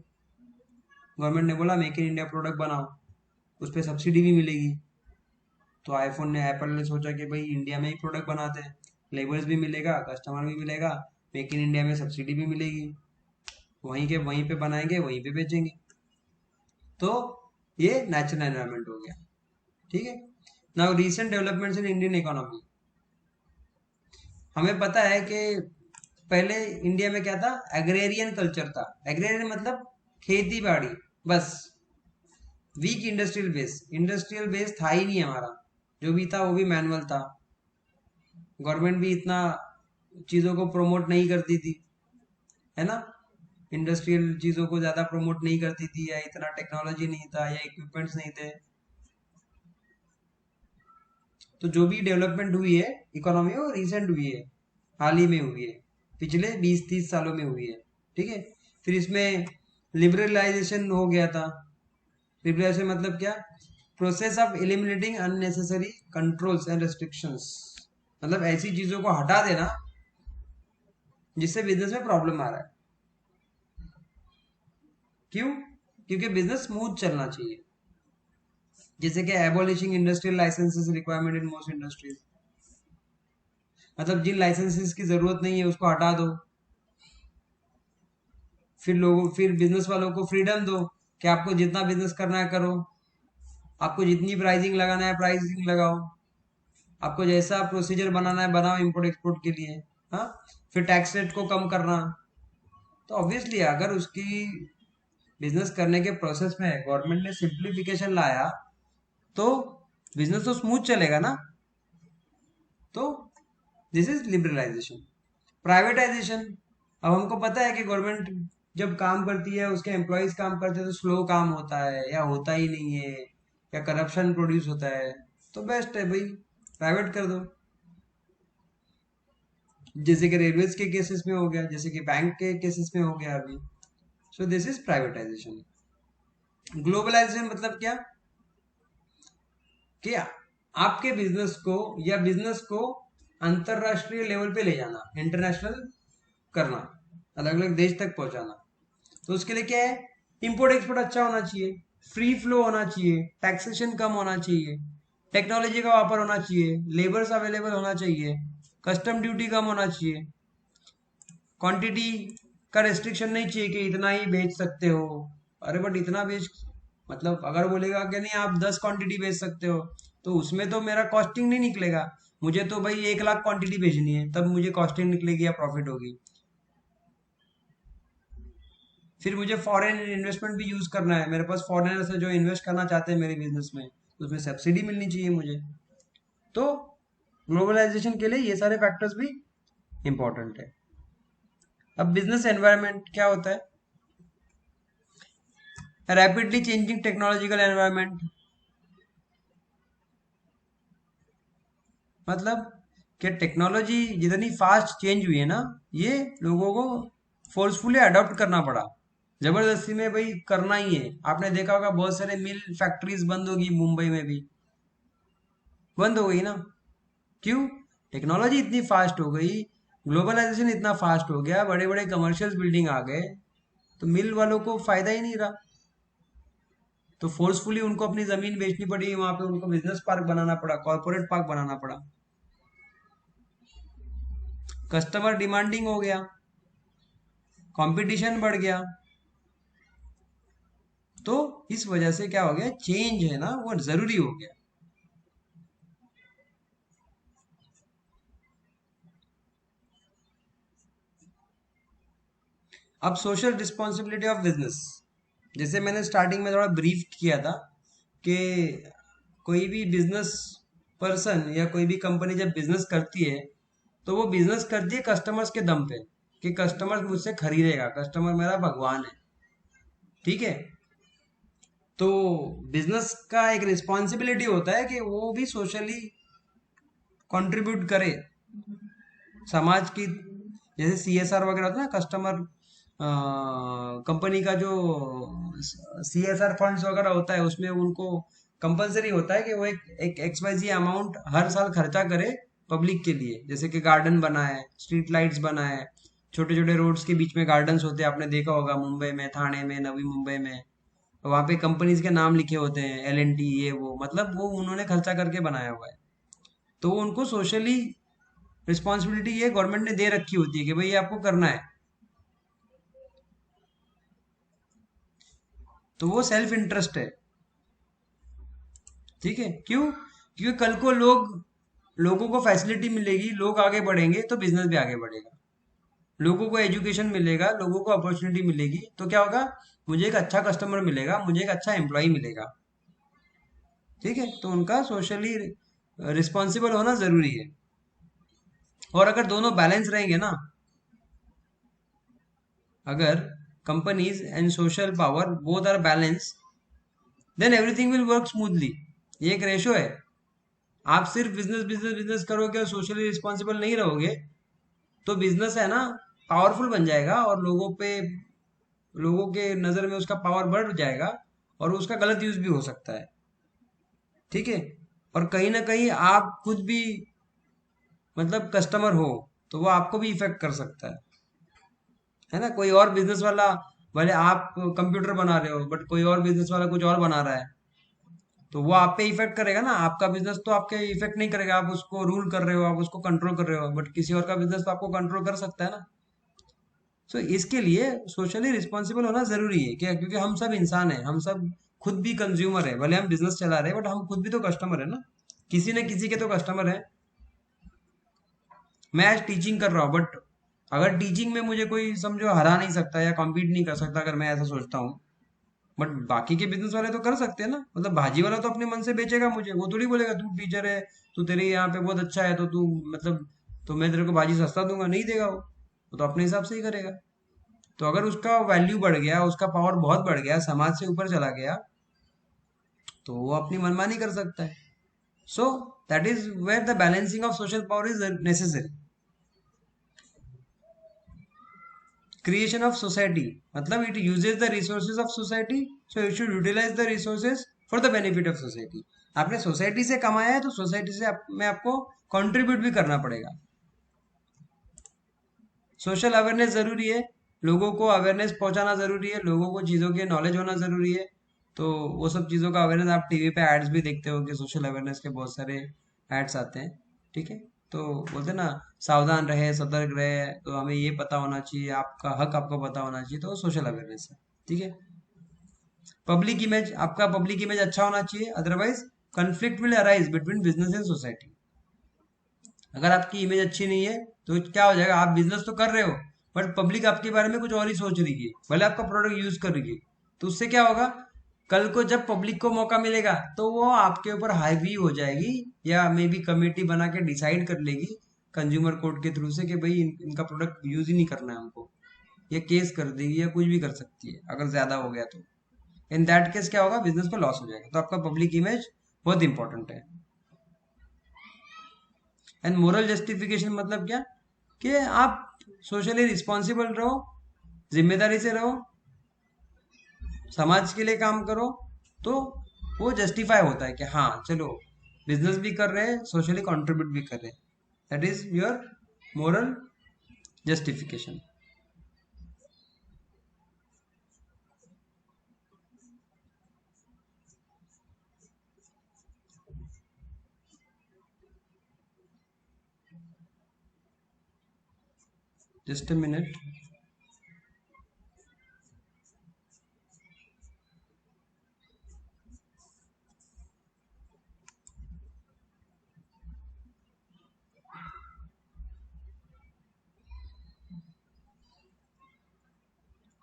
गवर्नमेंट ने बोला मेक इन इंडिया प्रोडक्ट बनाओ, उस पर सब्सिडी भी मिलेगी. तो आईफोन ने, एप्पल ने सोचा कि भाई इंडिया में ही प्रोडक्ट बनाते हैं, लेबर्स भी मिलेगा, कस्टमर भी मिलेगा, मेक इन इंडिया में सब्सिडी भी मिलेगी, वहीं पे बनाएंगे, वहीं पे बेचेंगे. तो ये नेचुरल एनवायरनमेंट हो गया. ठीक है. Now recent developments in Indian economy. हमें पता है कि पहले इंडिया में क्या था, एग्रेरियन कल्चर था. एग्रेरियन मतलब खेती बाड़ी बस. वीक इंडस्ट्रियल बेस था ही नहीं हमारा, जो भी था वो भी मैनुअल था. गवर्नमेंट भी इतना चीजों को प्रमोट नहीं करती थी, है ना. इंडस्ट्रियल चीजों को ज्यादा प्रमोट नहीं करती थी, या इतना टेक्नोलॉजी नहीं था, या इक्विपमेंट्स नहीं थे. तो जो भी डेवलपमेंट हुई है इकोनॉमी में, वो रिसेंट हुई है, हाल ही में हुई है, पिछले 20-30 सालों में हुई है. ठीक है. फिर इसमें लिबरलाइजेशन हो गया था. लिबरलाइजेशन मतलब क्या, process of eliminating unnecessary controls and restrictions. मतलब ऐसी चीजों को हटा देना जिससे बिजनेस में प्रॉब्लम आ रहा है. क्यों? क्योंकि बिजनेस स्मूथ चलना चाहिए. जैसे कि abolishing industrial licences requirement in most industries. मतलब जिन लाइसेंसेस की जरूरत नहीं है उसको हटा दो. फिर बिजनेस वालों को फ्रीडम दो कि आपको जितना बिजनेस करना है करो, आपको जितनी प्राइसिंग लगाना है प्राइसिंग लगाओ, आपको जैसा प्रोसीजर बनाना है बनाओ इंपोर्ट एक्सपोर्ट के लिए. हाँ. फिर टैक्स रेट को कम करना. तो ऑब्वियसली अगर उसकी बिजनेस करने के प्रोसेस में गवर्नमेंट ने सिंप्लीफिकेशन लाया, तो बिजनेस तो स्मूथ चलेगा ना. तो दिस इज लिबरलाइजेशन. प्राइवेटाइजेशन. अब हमको पता है कि गवर्नमेंट जब काम करती है, उसके एम्प्लॉयज काम करते हैं, तो स्लो काम होता है या होता ही नहीं है, या करप्शन प्रोड्यूस होता है. तो बेस्ट है भाई, प्राइवेट कर दो. जैसे कि रेलवेज के केसेस में हो गया, जैसे कि बैंक के केसेस में हो गया अभी. So this is privatisation. Globalisation मतलब क्या, कि आपके बिजनेस को या बिजनेस को अंतरराष्ट्रीय लेवल पे ले जाना, इंटरनेशनल करना, अलग अलग देश तक पहुंचाना। तो उसके लिए क्या है, इंपोर्ट एक्सपोर्ट अच्छा होना चाहिए, फ्री फ्लो होना चाहिए, टैक्सेशन कम होना चाहिए, टेक्नोलॉजी का वापर होना चाहिए, लेबर्स अवेलेबल होना चाहिए, कस्टम ड्यूटी कम होना चाहिए, क्वांटिटी का रेस्ट्रिक्शन नहीं चाहिए कि इतना ही बेच सकते हो। अरे बट इतना बेच, मतलब अगर बोलेगा कि नहीं आप 10 क्वांटिटी बेच सकते हो, तो उसमें तो मेरा कॉस्टिंग नहीं निकलेगा। मुझे तो भाई 1 लाख क्वांटिटी बेचनी है, तब मुझे कॉस्टिंग निकलेगी या प्रॉफिट होगी। फिर मुझे फॉरेन इन्वेस्टमेंट भी यूज करना है, मेरे पास फॉरेनर्स है जो इन्वेस्ट करना चाहते हैं मेरे बिजनेस में, तो उसमें सब्सिडी मिलनी चाहिए मुझे। तो ग्लोबलाइजेशन के लिए ये सारे फैक्टर्स भी इंपॉर्टेंट है। अब बिजनेस एनवायरनमेंट क्या होता है, रैपिडली चेंजिंग टेक्नोलॉजिकल एनवायरनमेंट, मतलब कि टेक्नोलॉजी जितनी फास्ट चेंज हुई है ना, ये लोगों को फोर्सफुली अडॉप्ट करना पड़ा, जबरदस्ती में भाई करना ही है। आपने देखा होगा बहुत सारे मिल फैक्ट्रीज बंद होगी, मुंबई में भी बंद हो गई ना। क्यों? टेक्नोलॉजी इतनी फास्ट हो गई, ग्लोबलाइजेशन इतना फास्ट हो गया, बड़े बड़े कमर्शियल बिल्डिंग आ गए, तो मिल वालों को फायदा ही नहीं रहा। तो फोर्सफुली उनको अपनी जमीन बेचनी पड़ी, वहां पे उनको बिजनेस पार्क बनाना पड़ा, कॉर्पोरेट पार्क बनाना पड़ा। कस्टमर डिमांडिंग हो गया, कंपटीशन बढ़ गया। तो इस वजह से क्या हो गया, चेंज है ना वो जरूरी हो गया। अब सोशल रिस्पॉन्सिबिलिटी ऑफ बिजनेस, जैसे मैंने स्टार्टिंग में थोड़ा ब्रीफ किया था कि कोई भी बिजनेस पर्सन या कोई भी कंपनी जब बिजनेस करती है, तो वो बिजनेस करती है कस्टमर्स के दम पे, कि कस्टमर मुझसे खरीदेगा, कस्टमर मेरा भगवान है। ठीक है, तो बिजनेस का एक रिस्पॉन्सिबिलिटी होता है कि वो भी सोशली कंट्रीब्यूट करे समाज की। जैसे सीएसआर वगैरह होता है ना, कस्टमर कंपनी का जो सीएसआर फंड्स वगैरह होता है, उसमें उनको कंपलसरी होता है कि वो एक XYZ अमाउंट हर साल खर्चा करे पब्लिक के लिए। जैसे कि गार्डन बनाए, स्ट्रीट लाइट्स बनाए, छोटे छोटे रोड्स के बीच में गार्डन्स होते हैं, आपने देखा होगा मुंबई में, थाने में, नवी मुंबई में। वहाँ पे कंपनीज के नाम लिखे होते हैं, L&T, ये वो, मतलब वो उन्होंने खर्चा करके बनाया हुआ है। तो वो उनको सोशली रिस्पॉन्सिबिलिटी ये गवर्नमेंट ने दे रखी होती है कि भाई ये आपको करना है। तो वो सेल्फ इंटरेस्ट है। ठीक है, क्यों? क्योंकि कल को लोगों को फैसिलिटी मिलेगी, लोग आगे बढ़ेंगे, तो बिजनेस भी आगे बढ़ेगा। लोगों को एजुकेशन मिलेगा, लोगों को अपॉर्चुनिटी मिलेगी, तो क्या होगा, मुझे एक अच्छा कस्टमर मिलेगा, मुझे एक अच्छा एम्प्लॉय मिलेगा। ठीक है, तो उनका सोशली रिस्पॉन्सिबल होना जरूरी है। और अगर दोनों बैलेंस रहेंगे ना, अगर companies and social power both are balance, then everything will work smoothly. ये एक रेशो है। आप सिर्फ बिजनेस बिजनेस बिजनेस करोगे और सोशली रिस्पॉन्सिबल नहीं रहोगे, तो बिजनेस है ना पावरफुल बन जाएगा, और लोगों के नज़र में उसका पावर बढ़ जाएगा, और उसका गलत यूज भी हो सकता है। ठीक है, और कहीं ना कहीं आप खुद भी मतलब कस्टमर हो, तो वो आपको भी इफेक्ट कर सकता है ना। कोई और बिजनेस वाला, भले आप कंप्यूटर बना रहे हो, बट कोई और बिजनेस वाला कुछ और बना रहा है, तो वो आप पे इफेक्ट करेगा ना। आपका बिजनेस तो आपके इफेक्ट नहीं करेगा, आप उसको रूल कर रहे हो, आप उसको कंट्रोल कर रहे हो, बट किसी और का बिजनेस तो आपको कंट्रोल कर सकता है ना। सो इसके लिए सोशली रिस्पॉन्सिबल होना जरूरी है क्या, क्योंकि हम सब इंसान है, हम सब खुद भी कंज्यूमर है। भले हम बिजनेस चला रहे हैं, बट हम खुद भी तो कस्टमर है ना, किसी न किसी के तो कस्टमर है। मैं आज टीचिंग कर रहा हूँ, बट अगर टीचिंग में मुझे कोई समझो हरा नहीं सकता या कॉम्पीट नहीं कर सकता, अगर मैं ऐसा सोचता हूँ, बट बाकी के बिजनेस वाले तो कर सकते हैं ना। मतलब भाजी वाला तो अपने मन से बेचेगा मुझे, वो थोड़ी बोलेगा तू टीचर है, तू तेरे यहाँ पे बहुत अच्छा है, तो तू मतलब तो मैं तेरे को भाजी सस्ता दूंगा, नहीं देगा वो तो अपने हिसाब से ही करेगा। तो अगर उसका वैल्यू बढ़ गया, उसका पावर बहुत बढ़ गया, समाज से ऊपर चला गया, तो वो अपनी मनमानी कर सकता है। So that is where the balancing of social power is necessary. Creation of society, मतलब it uses the resources of society, so it should utilise the resources for the benefit of society. आपने society से कमाया है तो society से में आपको contribute भी करना पड़ेगा। सोशल अवेयरनेस जरूरी है, लोगों को अवेयरनेस पहुंचाना जरूरी है, लोगों को चीज़ों के नॉलेज होना जरूरी है। तो वो सब चीज़ों का अवेयरनेस, आप टीवी पे एड्स भी देखते हो कि सोशल अवेयरनेस के बहुत सारे एड्स आते हैं, ठीक है। तो बोलते हैं ना, सावधान रहे, सतर्क रहे, तो हमें ये पता होना चाहिए, आपका हक आपको पता होना चाहिए, तो सोशल अवेयरनेस है, ठीक है। पब्लिक इमेज, आपका पब्लिक इमेज अच्छा होना चाहिए, otherwise conflict will arise between business and society. अगर आपकी इमेज अच्छी नहीं है तो क्या हो जाएगा, आप बिजनेस तो कर रहे हो बट पब्लिक आपके बारे में कुछ और ही सोच रही है, भले आपका प्रोडक्ट यूज कर रही है, तो उससे क्या होगा, कल को जब पब्लिक को मौका मिलेगा तो वो आपके ऊपर हावी हो जाएगी, या मे बी कमेटी बना के डिसाइड कर लेगी कंज्यूमर कोर्ट के थ्रू से कि भाई इनका प्रोडक्ट यूज ही नहीं करना है हमको, ये केस कर देगी या कुछ भी कर सकती है अगर ज्यादा हो गया तो। इन दैट केस क्या होगा, बिजनेस को लॉस हो जाएगा। तो आपका पब्लिक इमेज बहुत इंपॉर्टेंट है। एंड मोरल जस्टिफिकेशन मतलब क्या, कि आप सोशली रिस्पॉन्सिबल रहो, जिम्मेदारी से रहो, समाज के लिए काम करो, तो वो जस्टिफाई होता है कि हाँ चलो बिजनेस भी कर रहे हैं, सोशली कंट्रीब्यूट भी कर रहे हैं, that is your moral justification. Just a minute.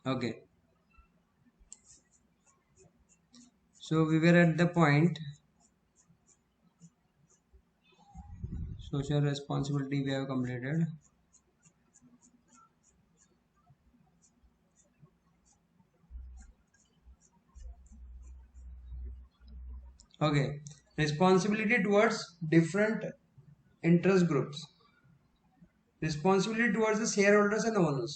Okay, so we were at the point social responsibility we have completed. Okay, responsibility towards different interest groups, responsibility towards the shareholders and owners.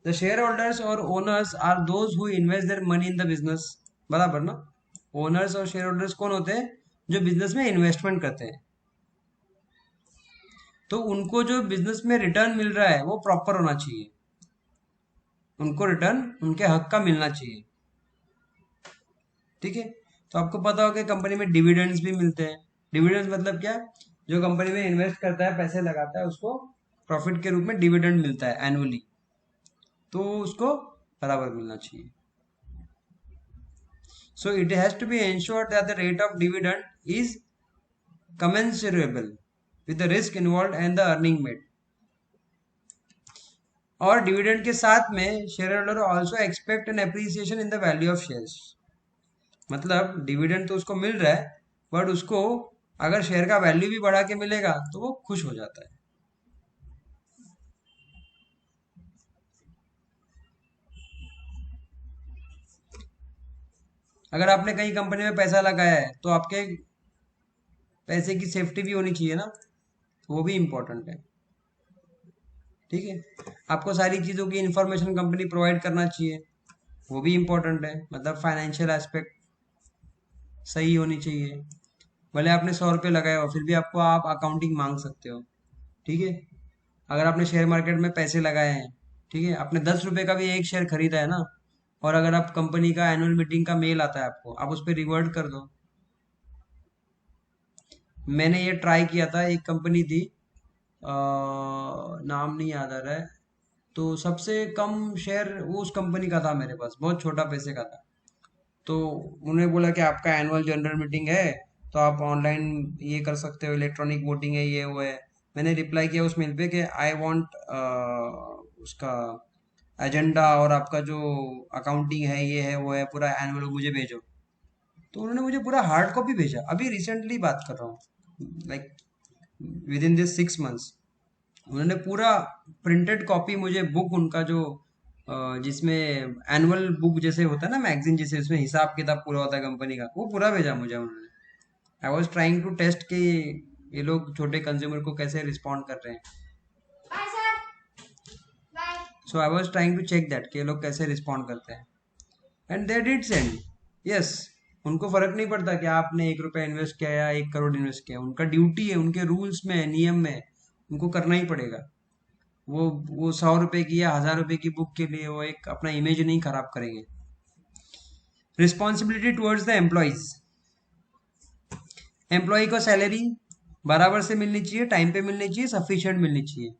The shareholders or owners are those who invest their money in the business, बराबर ना। Owners और share holders कौन होते हैं, जो business में investment करते हैं, तो उनको जो बिजनेस में रिटर्न मिल रहा है वो प्रॉपर होना चाहिए, उनको रिटर्न उनके हक का मिलना चाहिए, ठीक है। तो आपको पता होगा कि कंपनी में डिविडेंड्स भी मिलते हैं। डिविडेंड्स मतलब क्या, जो कंपनी में इन्वेस्ट करता है, पैसे लगाता है, उसको प्रॉफिट के रूप में डिविडेंड मिलता है एनुअली, तो उसको बराबर मिलना चाहिए। So it has to be ensured that the rate of dividend is commensurable with the risk involved and the earning made. और डिविडेंड के साथ में share holder also expect an appreciation in the value of shares. मतलब dividend तो उसको मिल रहा है but उसको अगर शेयर का वैल्यू भी बढ़ा के मिलेगा तो वो खुश हो जाता है। अगर आपने कहीं कंपनी में पैसा लगाया है तो आपके पैसे की सेफ्टी भी होनी चाहिए ना, वो भी इंपॉर्टेंट है, ठीक है। आपको सारी चीज़ों की इंफॉर्मेशन कंपनी प्रोवाइड करना चाहिए, वो भी इंपॉर्टेंट है। मतलब फाइनेंशियल एस्पेक्ट सही होनी चाहिए। भले आपने 100 रुपये लगाए हो फिर भी आपको आप अकाउंटिंग मांग सकते हो, ठीक है। अगर आपने शेयर मार्केट में पैसे लगाए हैं, ठीक है, आपने 10 रुपये का भी एक शेयर खरीदा है ना, और अगर आप कंपनी का एनुअल मीटिंग का मेल आता है आपको, आप उस पर रिवर्ट कर दो। मैंने ये ट्राई किया था, एक कंपनी थी, नाम नहीं याद आ रहा है, तो सबसे कम शेयर वो उस कंपनी का था मेरे पास, बहुत छोटा पैसे का था। तो उन्हें बोला कि आपका एनुअल जनरल मीटिंग है तो आप ऑनलाइन ये कर सकते हो, इलेक्ट्रॉनिक वोटिंग है, ये वो है। मैंने रिप्लाई किया उस मेल पे कि आई वांट उसका एजेंडा और आपका जो अकाउंटिंग है, ये है वो है, पूरा एनुअल मुझे भेजो। तो उन्होंने मुझे पूरा हार्ड कॉपी भेजा, अभी रिसेंटली बात कर रहा हूँ, like with in this 6 months. उन्होंने पूरा प्रिंटेड कॉपी मुझे, बुक उनका जो जिसमें एनुअल बुक जैसे होता है ना, मैगजीन जैसे, उसमें हिसाब किताब पूरा होता है कंपनी का, वो पूरा भेजा मुझे उन्होंने। I was trying to test कि ये लोग छोटे कंज्यूमर को कैसे रिस्पॉन्ड कर रहे हैं। So I was trying to check that कि ये लोग कैसे रिस्पॉन्ड करते हैं, and they did send, yes, उनको फर्क नहीं पड़ता कि आपने 1 रुपया इन्वेस्ट किया या 1 करोड़ इन्वेस्ट किया, उनका ड्यूटी है, उनके रूल्स में, नियम में उनको करना ही पड़ेगा। वो 100 रुपए की या 1000 रुपए की बुक के लिए वो एक अपना इमेज नहीं खराब करेंगे। Responsibility towards the employees. Employee को सैलरी बराबर से मिलनी चाहिए, टाइम पे मिलनी चाहिए, सफिशिएंट मिलनी चाहिए।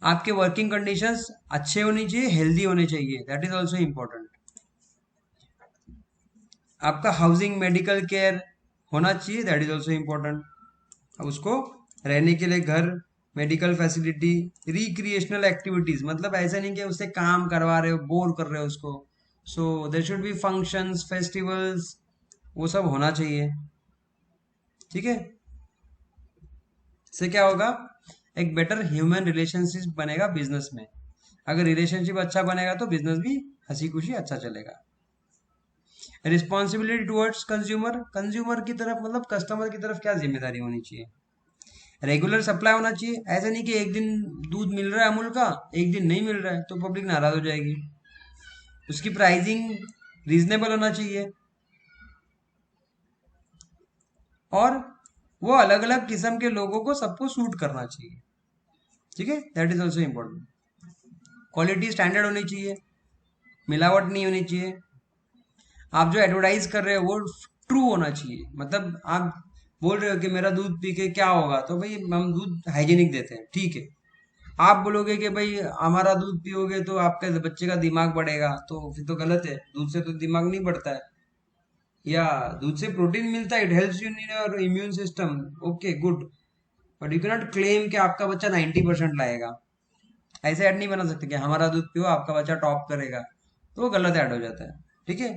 आपके वर्किंग कंडीशंस अच्छे होनी चाहिए, हेल्दी होने चाहिए, दैट इज ऑल्सो इम्पोर्टेंट। आपका हाउसिंग, मेडिकल केयर होना चाहिए, दैट इज ऑल्सो इम्पोर्टेंट। अब उसको रहने के लिए घर, मेडिकल फैसिलिटी, रिक्रिएशनल एक्टिविटीज, मतलब ऐसा नहीं कि उससे काम करवा रहे हो, बोर कर रहे हो उसको। So there should be functions, festivals, वो सब होना चाहिए। ठीक है, इससे क्या होगा, एक बेटर ह्यूमन रिलेशनशिप बनेगा बिजनेस में। अगर रिलेशनशिप अच्छा बनेगा तो बिजनेस भी हंसी खुशी अच्छा चलेगा। Responsibility towards consumer. कंज्यूमर की तरफ मतलब कस्टमर की तरफ क्या जिम्मेदारी होनी चाहिए, रेगुलर सप्लाई होना चाहिए। ऐसा नहीं कि एक दिन दूध मिल रहा है अमूल का, एक दिन नहीं मिल रहा है तो पब्लिक नाराज हो जाएगी। उसकी प्राइसिंग रीजनेबल होना चाहिए, और वो अलग अलग किस्म के लोगों को सबको सूट करना चाहिए। ठीक है, that is also important. Quality standard होनी चाहिए, मिलावट नहीं होनी चाहिए। आप जो एडवर्टाइज कर रहे हो वो ट्रू होना चाहिए। मतलब आप बोल रहे हो कि मेरा दूध पी के क्या होगा, तो भाई हम दूध हाइजीनिक देते हैं, ठीक है। आप बोलोगे कि भाई हमारा दूध पियोगे तो आपके बच्चे का दिमाग बढ़ेगा, तो फिर तो गलत है। दूध से तो दिमाग नहीं बढ़ता है, या दूध से प्रोटीन मिलता है, it helps you in your immune system, okay good, but you can not claim कि आपका बच्चा 90% लाएगा। ऐसे ऐड नहीं बना सकते कि हमारा दूध पियो आपका बच्चा टॉप करेगा, तो वो गलत ऐड हो जाता है। ठीक है।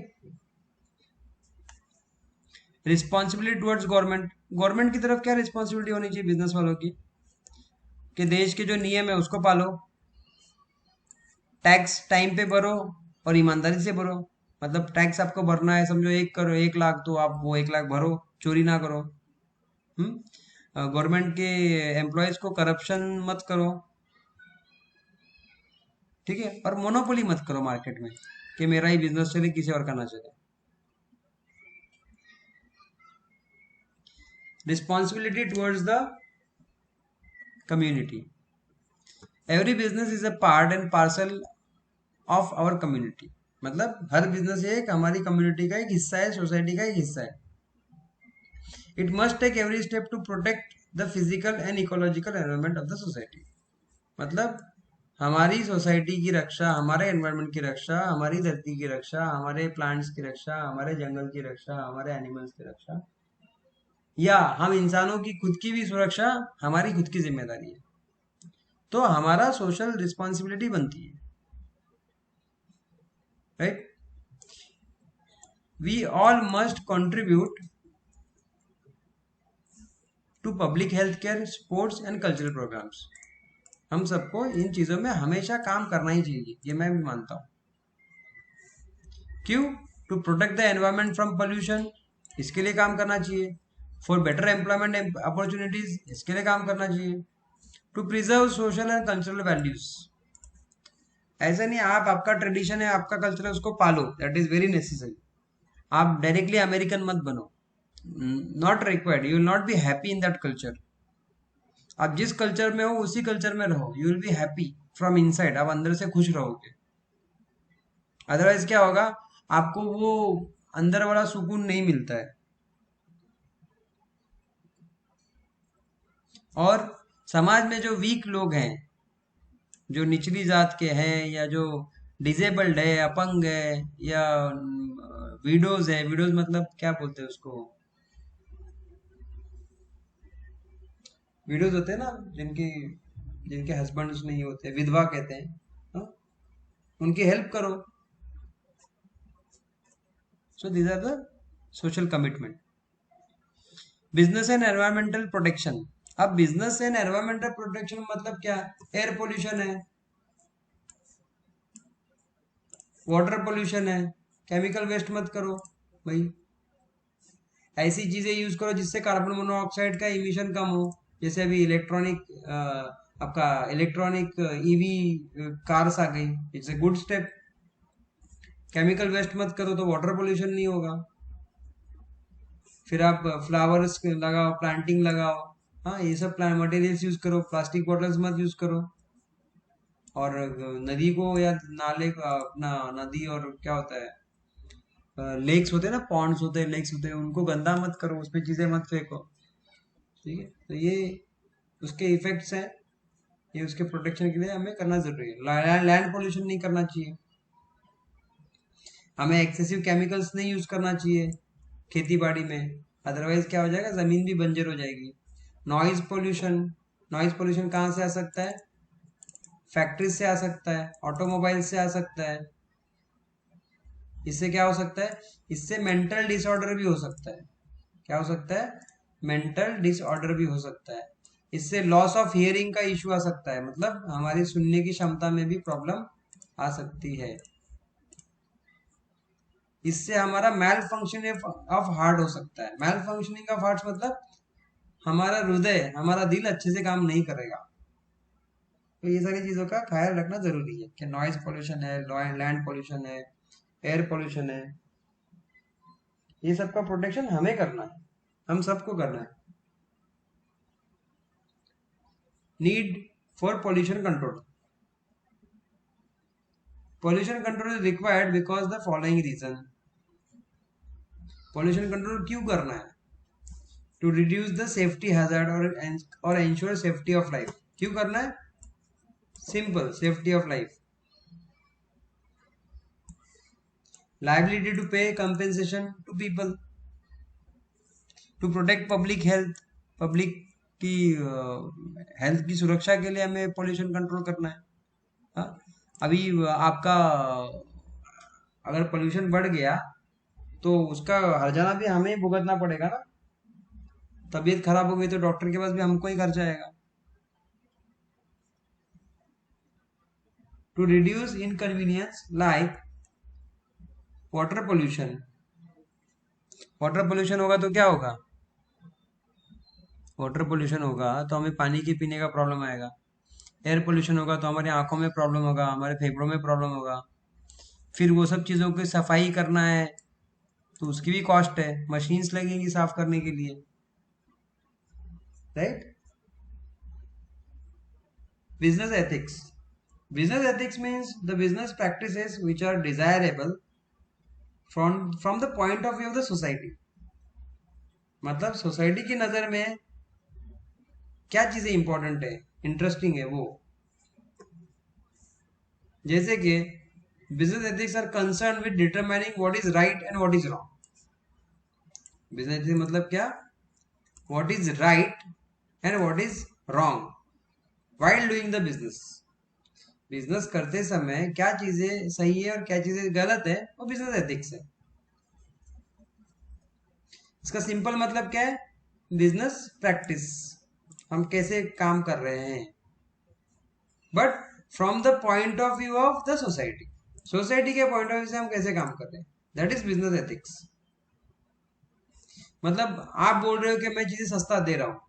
Responsibility towards government. गवर्नमेंट की तरफ क्या रिस्पॉन्सिबिलिटी होनी चाहिए बिजनेस वालों की, कि देश के जो नियम है उसको पालो, टैक्स टाइम पे भरो और ईमानदारी से भरो। मतलब टैक्स आपको भरना है, समझो 1 लाख, तो आप वो 1 लाख भरो, चोरी ना करो। गवर्नमेंट के एम्प्लॉयज को करप्शन मत करो। ठीक है, और मोनोपोली मत करो मार्केट में कि मेरा ही बिजनेस चले, किसी और का ना चले। Responsibility towards the community. Every business is a part and parcel of our community. मतलब हर बिजनेस एक हमारी कम्युनिटी का एक हिस्सा है, सोसाइटी का एक हिस्सा है। It must take every step to protect the physical and ecological environment of the society. मतलब हमारी सोसाइटी की रक्षा, हमारे एनवायरमेंट की रक्षा, हमारी धरती की रक्षा, हमारे प्लांट्स की रक्षा, हमारे जंगल की रक्षा, हमारे एनिमल्स की रक्षा, या हम इंसानों की खुद की भी सुरक्षा हमारी खुद की जिम्मेदारी है। तो हमारा सोशल रिस्पॉन्सिबिलिटी बनती है, right. We all must contribute to public health care, sports and cultural programmes. हम सबको इन चीजों में हमेशा काम करना ही चाहिए, ये मैं भी मानता हूँ। क्यों? To protect the environment from pollution, इसके लिए काम करना चाहिए। फॉर बेटर एम्प्लॉयमेंट अपॉर्चुनिटीज, इसके लिए काम करना चाहिए। To preserve social and cultural values. ऐसा नहीं आप, आपका ट्रेडिशन है, आपका कल्चर है, उसको पालो, दैट इज वेरी नेसेसरी। आप डायरेक्टली अमेरिकन मत बनो, not required. You will not be happy in that culture. आप जिस कल्चर में हो उसी कल्चर में रहो, you will be happy from inside, आप अंदर से खुश रहोगे। अदरवाइज क्या होगा, आपको वो अंदर वाला सुकून नहीं मिलता है। और समाज में जो वीक लोग हैं, जो निचली जात के हैं, या जो डिजेबल्ड है, अपंग है, या विडोज है, विडोज मतलब क्या बोलते हैं उसको, विडोज होते हैं ना, जिनकी जिनके हस्बैंड्स नहीं होते, विधवा कहते हैं, हाँ? उनकी हेल्प करो। So these are the social commitment. Business and environmental protection. अब बिजनेस एंड एनवायरमेंटल प्रोटेक्शन मतलब क्या, एयर पोल्यूशन है, वाटर पोल्यूशन है, केमिकल वेस्ट मत करो भाई। ऐसी चीजें यूज करो जिससे कार्बन मोनोऑक्साइड का इमिशन कम हो। जैसे अभी आपका इलेक्ट्रॉनिक ईवी कार्स आ गई, it's a good step. Chemical waste मत करो तो वाटर पोल्यूशन नहीं होगा। फिर आप फ्लावर्स लगाओ, प्लांटिंग लगाओ, हाँ ये सब प्लांट मटेरियल्स यूज करो, प्लास्टिक बॉटल्स मत यूज करो। और नदी को या नाले का अपना नदी और क्या होता है, लेक्स होते हैं ना, पॉन्ड्स होते हैं, लेक्स होते हैं, उनको गंदा मत करो, उसमें चीजें मत फेंको। ठीक है, तो ये उसके इफेक्ट्स हैं, ये उसके प्रोटेक्शन के लिए हमें करना जरूरी है। लैंड पोल्यूशन नहीं करना चाहिए, हमें एक्सेसिव केमिकल्स नहीं यूज करना चाहिए खेती बाड़ी में, अदरवाइज क्या हो जाएगा, जमीन भी बंजर हो जाएगी। नॉइज पोल्यूशन, नॉइज पोल्यूशन कहाँ से आ सकता है, फैक्ट्री से आ सकता है, ऑटोमोबाइल से आ सकता है। इससे क्या हो सकता है, इससे मेंटल डिसऑर्डर भी हो सकता है। क्या हो सकता है, मेंटल डिसऑर्डर भी हो सकता है। इससे लॉस ऑफ हियरिंग का इश्यू आ सकता है, मतलब हमारी सुनने की क्षमता में भी प्रॉब्लम आ सकती है। इससे हमारा मैल फंक्शनिंग ऑफ हार्ट हो सकता है। मैल फंक्शनिंग ऑफ हार्ट मतलब हमारा हृदय, हमारा दिल अच्छे से काम नहीं करेगा। तो ये सारी चीजों का ख्याल रखना जरूरी है कि नॉइज पोल्यूशन है, लैंड पोल्यूशन है, एयर पोल्यूशन है, ये सब का प्रोटेक्शन हमें करना है, हम सबको करना है। Need for pollution control, pollution control is required because the following reason. Pollution control क्यों करना है, to reduce the safety hazard और एंश्योर सेफ्टी ऑफ लाइफ। क्यों करना है, simple, safety of life, liability to pay compensation to people, to protect public health, public की health की सुरक्षा के लिए हमें पोल्यूशन कंट्रोल करना है। हाँ, अभी आपका अगर पोल्यूशन बढ़ गया तो उसका हर्जाना भी हमें ही भुगतना पड़ेगा ना। तबीयत खराब हो गई तो डॉक्टर के पास भी हमको ही खर्चा आएगा। To reduce inconvenience like water pollution, water pollution होगा तो क्या होगा, वाटर पोल्यूशन होगा तो हमें पानी के पीने का प्रॉब्लम आएगा। एयर पोल्यूशन होगा तो हमारी आंखों में प्रॉब्लम होगा, हमारे फेफड़ों में प्रॉब्लम होगा। फिर वो सब चीज़ों की सफाई करना है तो उसकी भी कॉस्ट है, मशीन्स लगेंगी साफ करने के लिए, right. Business ethics, business ethics means the business practices which are desirable from the point of view of the society. मतलब सोसाइटी की नज़र में क्या चीज़ें इंपॉर्टेंट है, इंटरेस्टिंग है वो। जैसे कि business ethics are concern with determining what is right and what is wrong. Business ethics मतलब क्या, what is right and what is wrong while doing the business. बिजनेस करते समय क्या चीजें सही है और क्या चीजें गलत है, वो बिजनेस एथिक्स है। इसका सिंपल मतलब क्या है, बिजनेस प्रैक्टिस, हम कैसे काम कर रहे हैं, but from the point of view of the society, society के पॉइंट ऑफ व्यू से हम कैसे काम कर रहे हैं, दैट इज बिजनेस एथिक्स। मतलब आप बोल रहे हो कि मैं चीजें सस्ता दे रहा हूँ,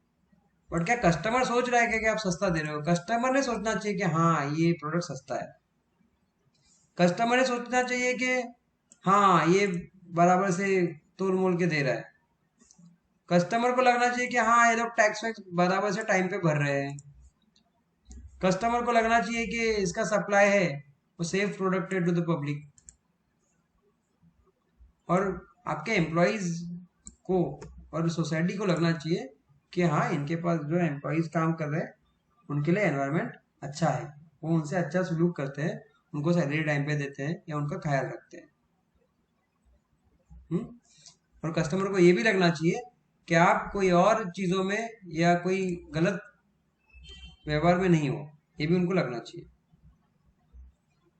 बट क्या कस्टमर सोच रहा है कि आप सस्ता दे रहे हो, कस्टमर ने सोचना चाहिए कि हाँ ये प्रोडक्ट सस्ता है। कस्टमर ने सोचना चाहिए कि हाँ ये बराबर से तोल मोल के दे रहा है। कस्टमर को लगना चाहिए कि हाँ ये लोग टैक्स वैक्स बराबर से टाइम पे भर रहे हैं। कस्टमर को लगना चाहिए कि इसका सप्लाई है वो सेफ प्रोडक्ट है टू द पब्लिक। और आपके एम्प्लॉयज को और सोसाइटी को लगना चाहिए कि हाँ इनके पास जो एम्प्लॉयज काम कर रहे हैं उनके लिए एनवायरनमेंट अच्छा है, वो उनसे अच्छा सलूक करते हैं, उनको सैलरी टाइम पे देते हैं या उनका ख्याल रखते हैं। हम्म? और कस्टमर को ये भी लगना चाहिए कि आप कोई और चीज़ों में या कोई गलत व्यवहार में नहीं हो, ये भी उनको लगना चाहिए।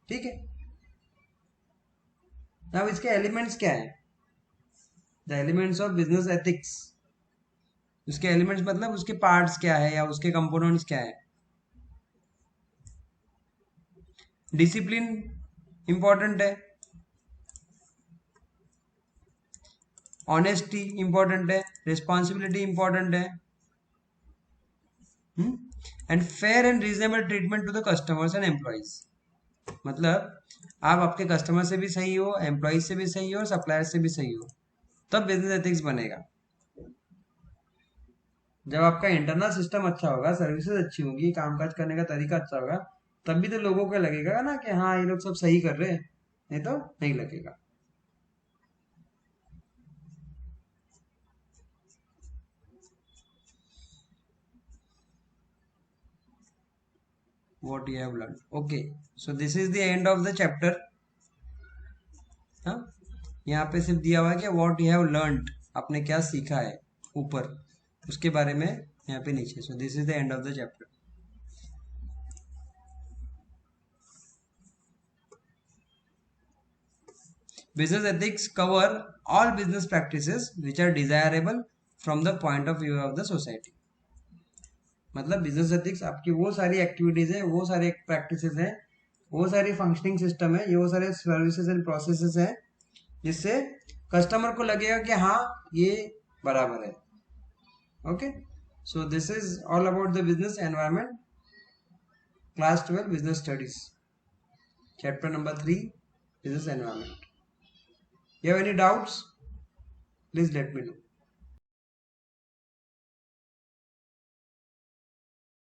ठीक है, अब इसके एलिमेंट्स क्या है, the elements of business ethics. उसके एलिमेंट्स मतलब उसके पार्ट्स क्या है या उसके कंपोनेंट्स क्या है। डिसिप्लिन इंपॉर्टेंट है, ऑनेस्टी इंपॉर्टेंट है, रिस्पॉन्सिबिलिटी इंपॉर्टेंट है, and fair and reasonable treatment to the customers and employees. मतलब आप आपके कस्टमर से भी सही हो, एम्प्लॉयज से भी सही हो और सप्लायर से भी सही हो, तब बिजनेस एथिक्स बनेगा। जब आपका इंटरनल सिस्टम अच्छा होगा, सर्विसेज अच्छी होगी, कामकाज करने का तरीका अच्छा होगा, तब भी तो लोगों को लगेगा ना कि हाँ ये लोग सब सही कर रहे हैं, नहीं तो नहीं लगेगा। What you have learned. Okay, so this is the end of the chapter. हाँ, यहाँ पे सिर्फ दिया हुआ है कि what you have learned, आपने क्या सीखा है, ऊपर उसके बारे में यहाँ पे नीचे। So this is the end of the chapter. Business ethics cover all business practices which are desirable from the point of view of the society. मतलब बिजनेस एथिक्स आपकी वो सारी एक्टिविटीज है, वो सारे प्रैक्टिसेस हैं, वो सारी फंक्शनिंग सिस्टम है, ये वो सारे सर्विसेज एंड प्रोसेसेस हैं जिससे कस्टमर को लगेगा कि हाँ ये बराबर है। Okay, so this is all about the business environment, class 12 business studies, chapter number 3, business environment. You have any doubts? Please let me know.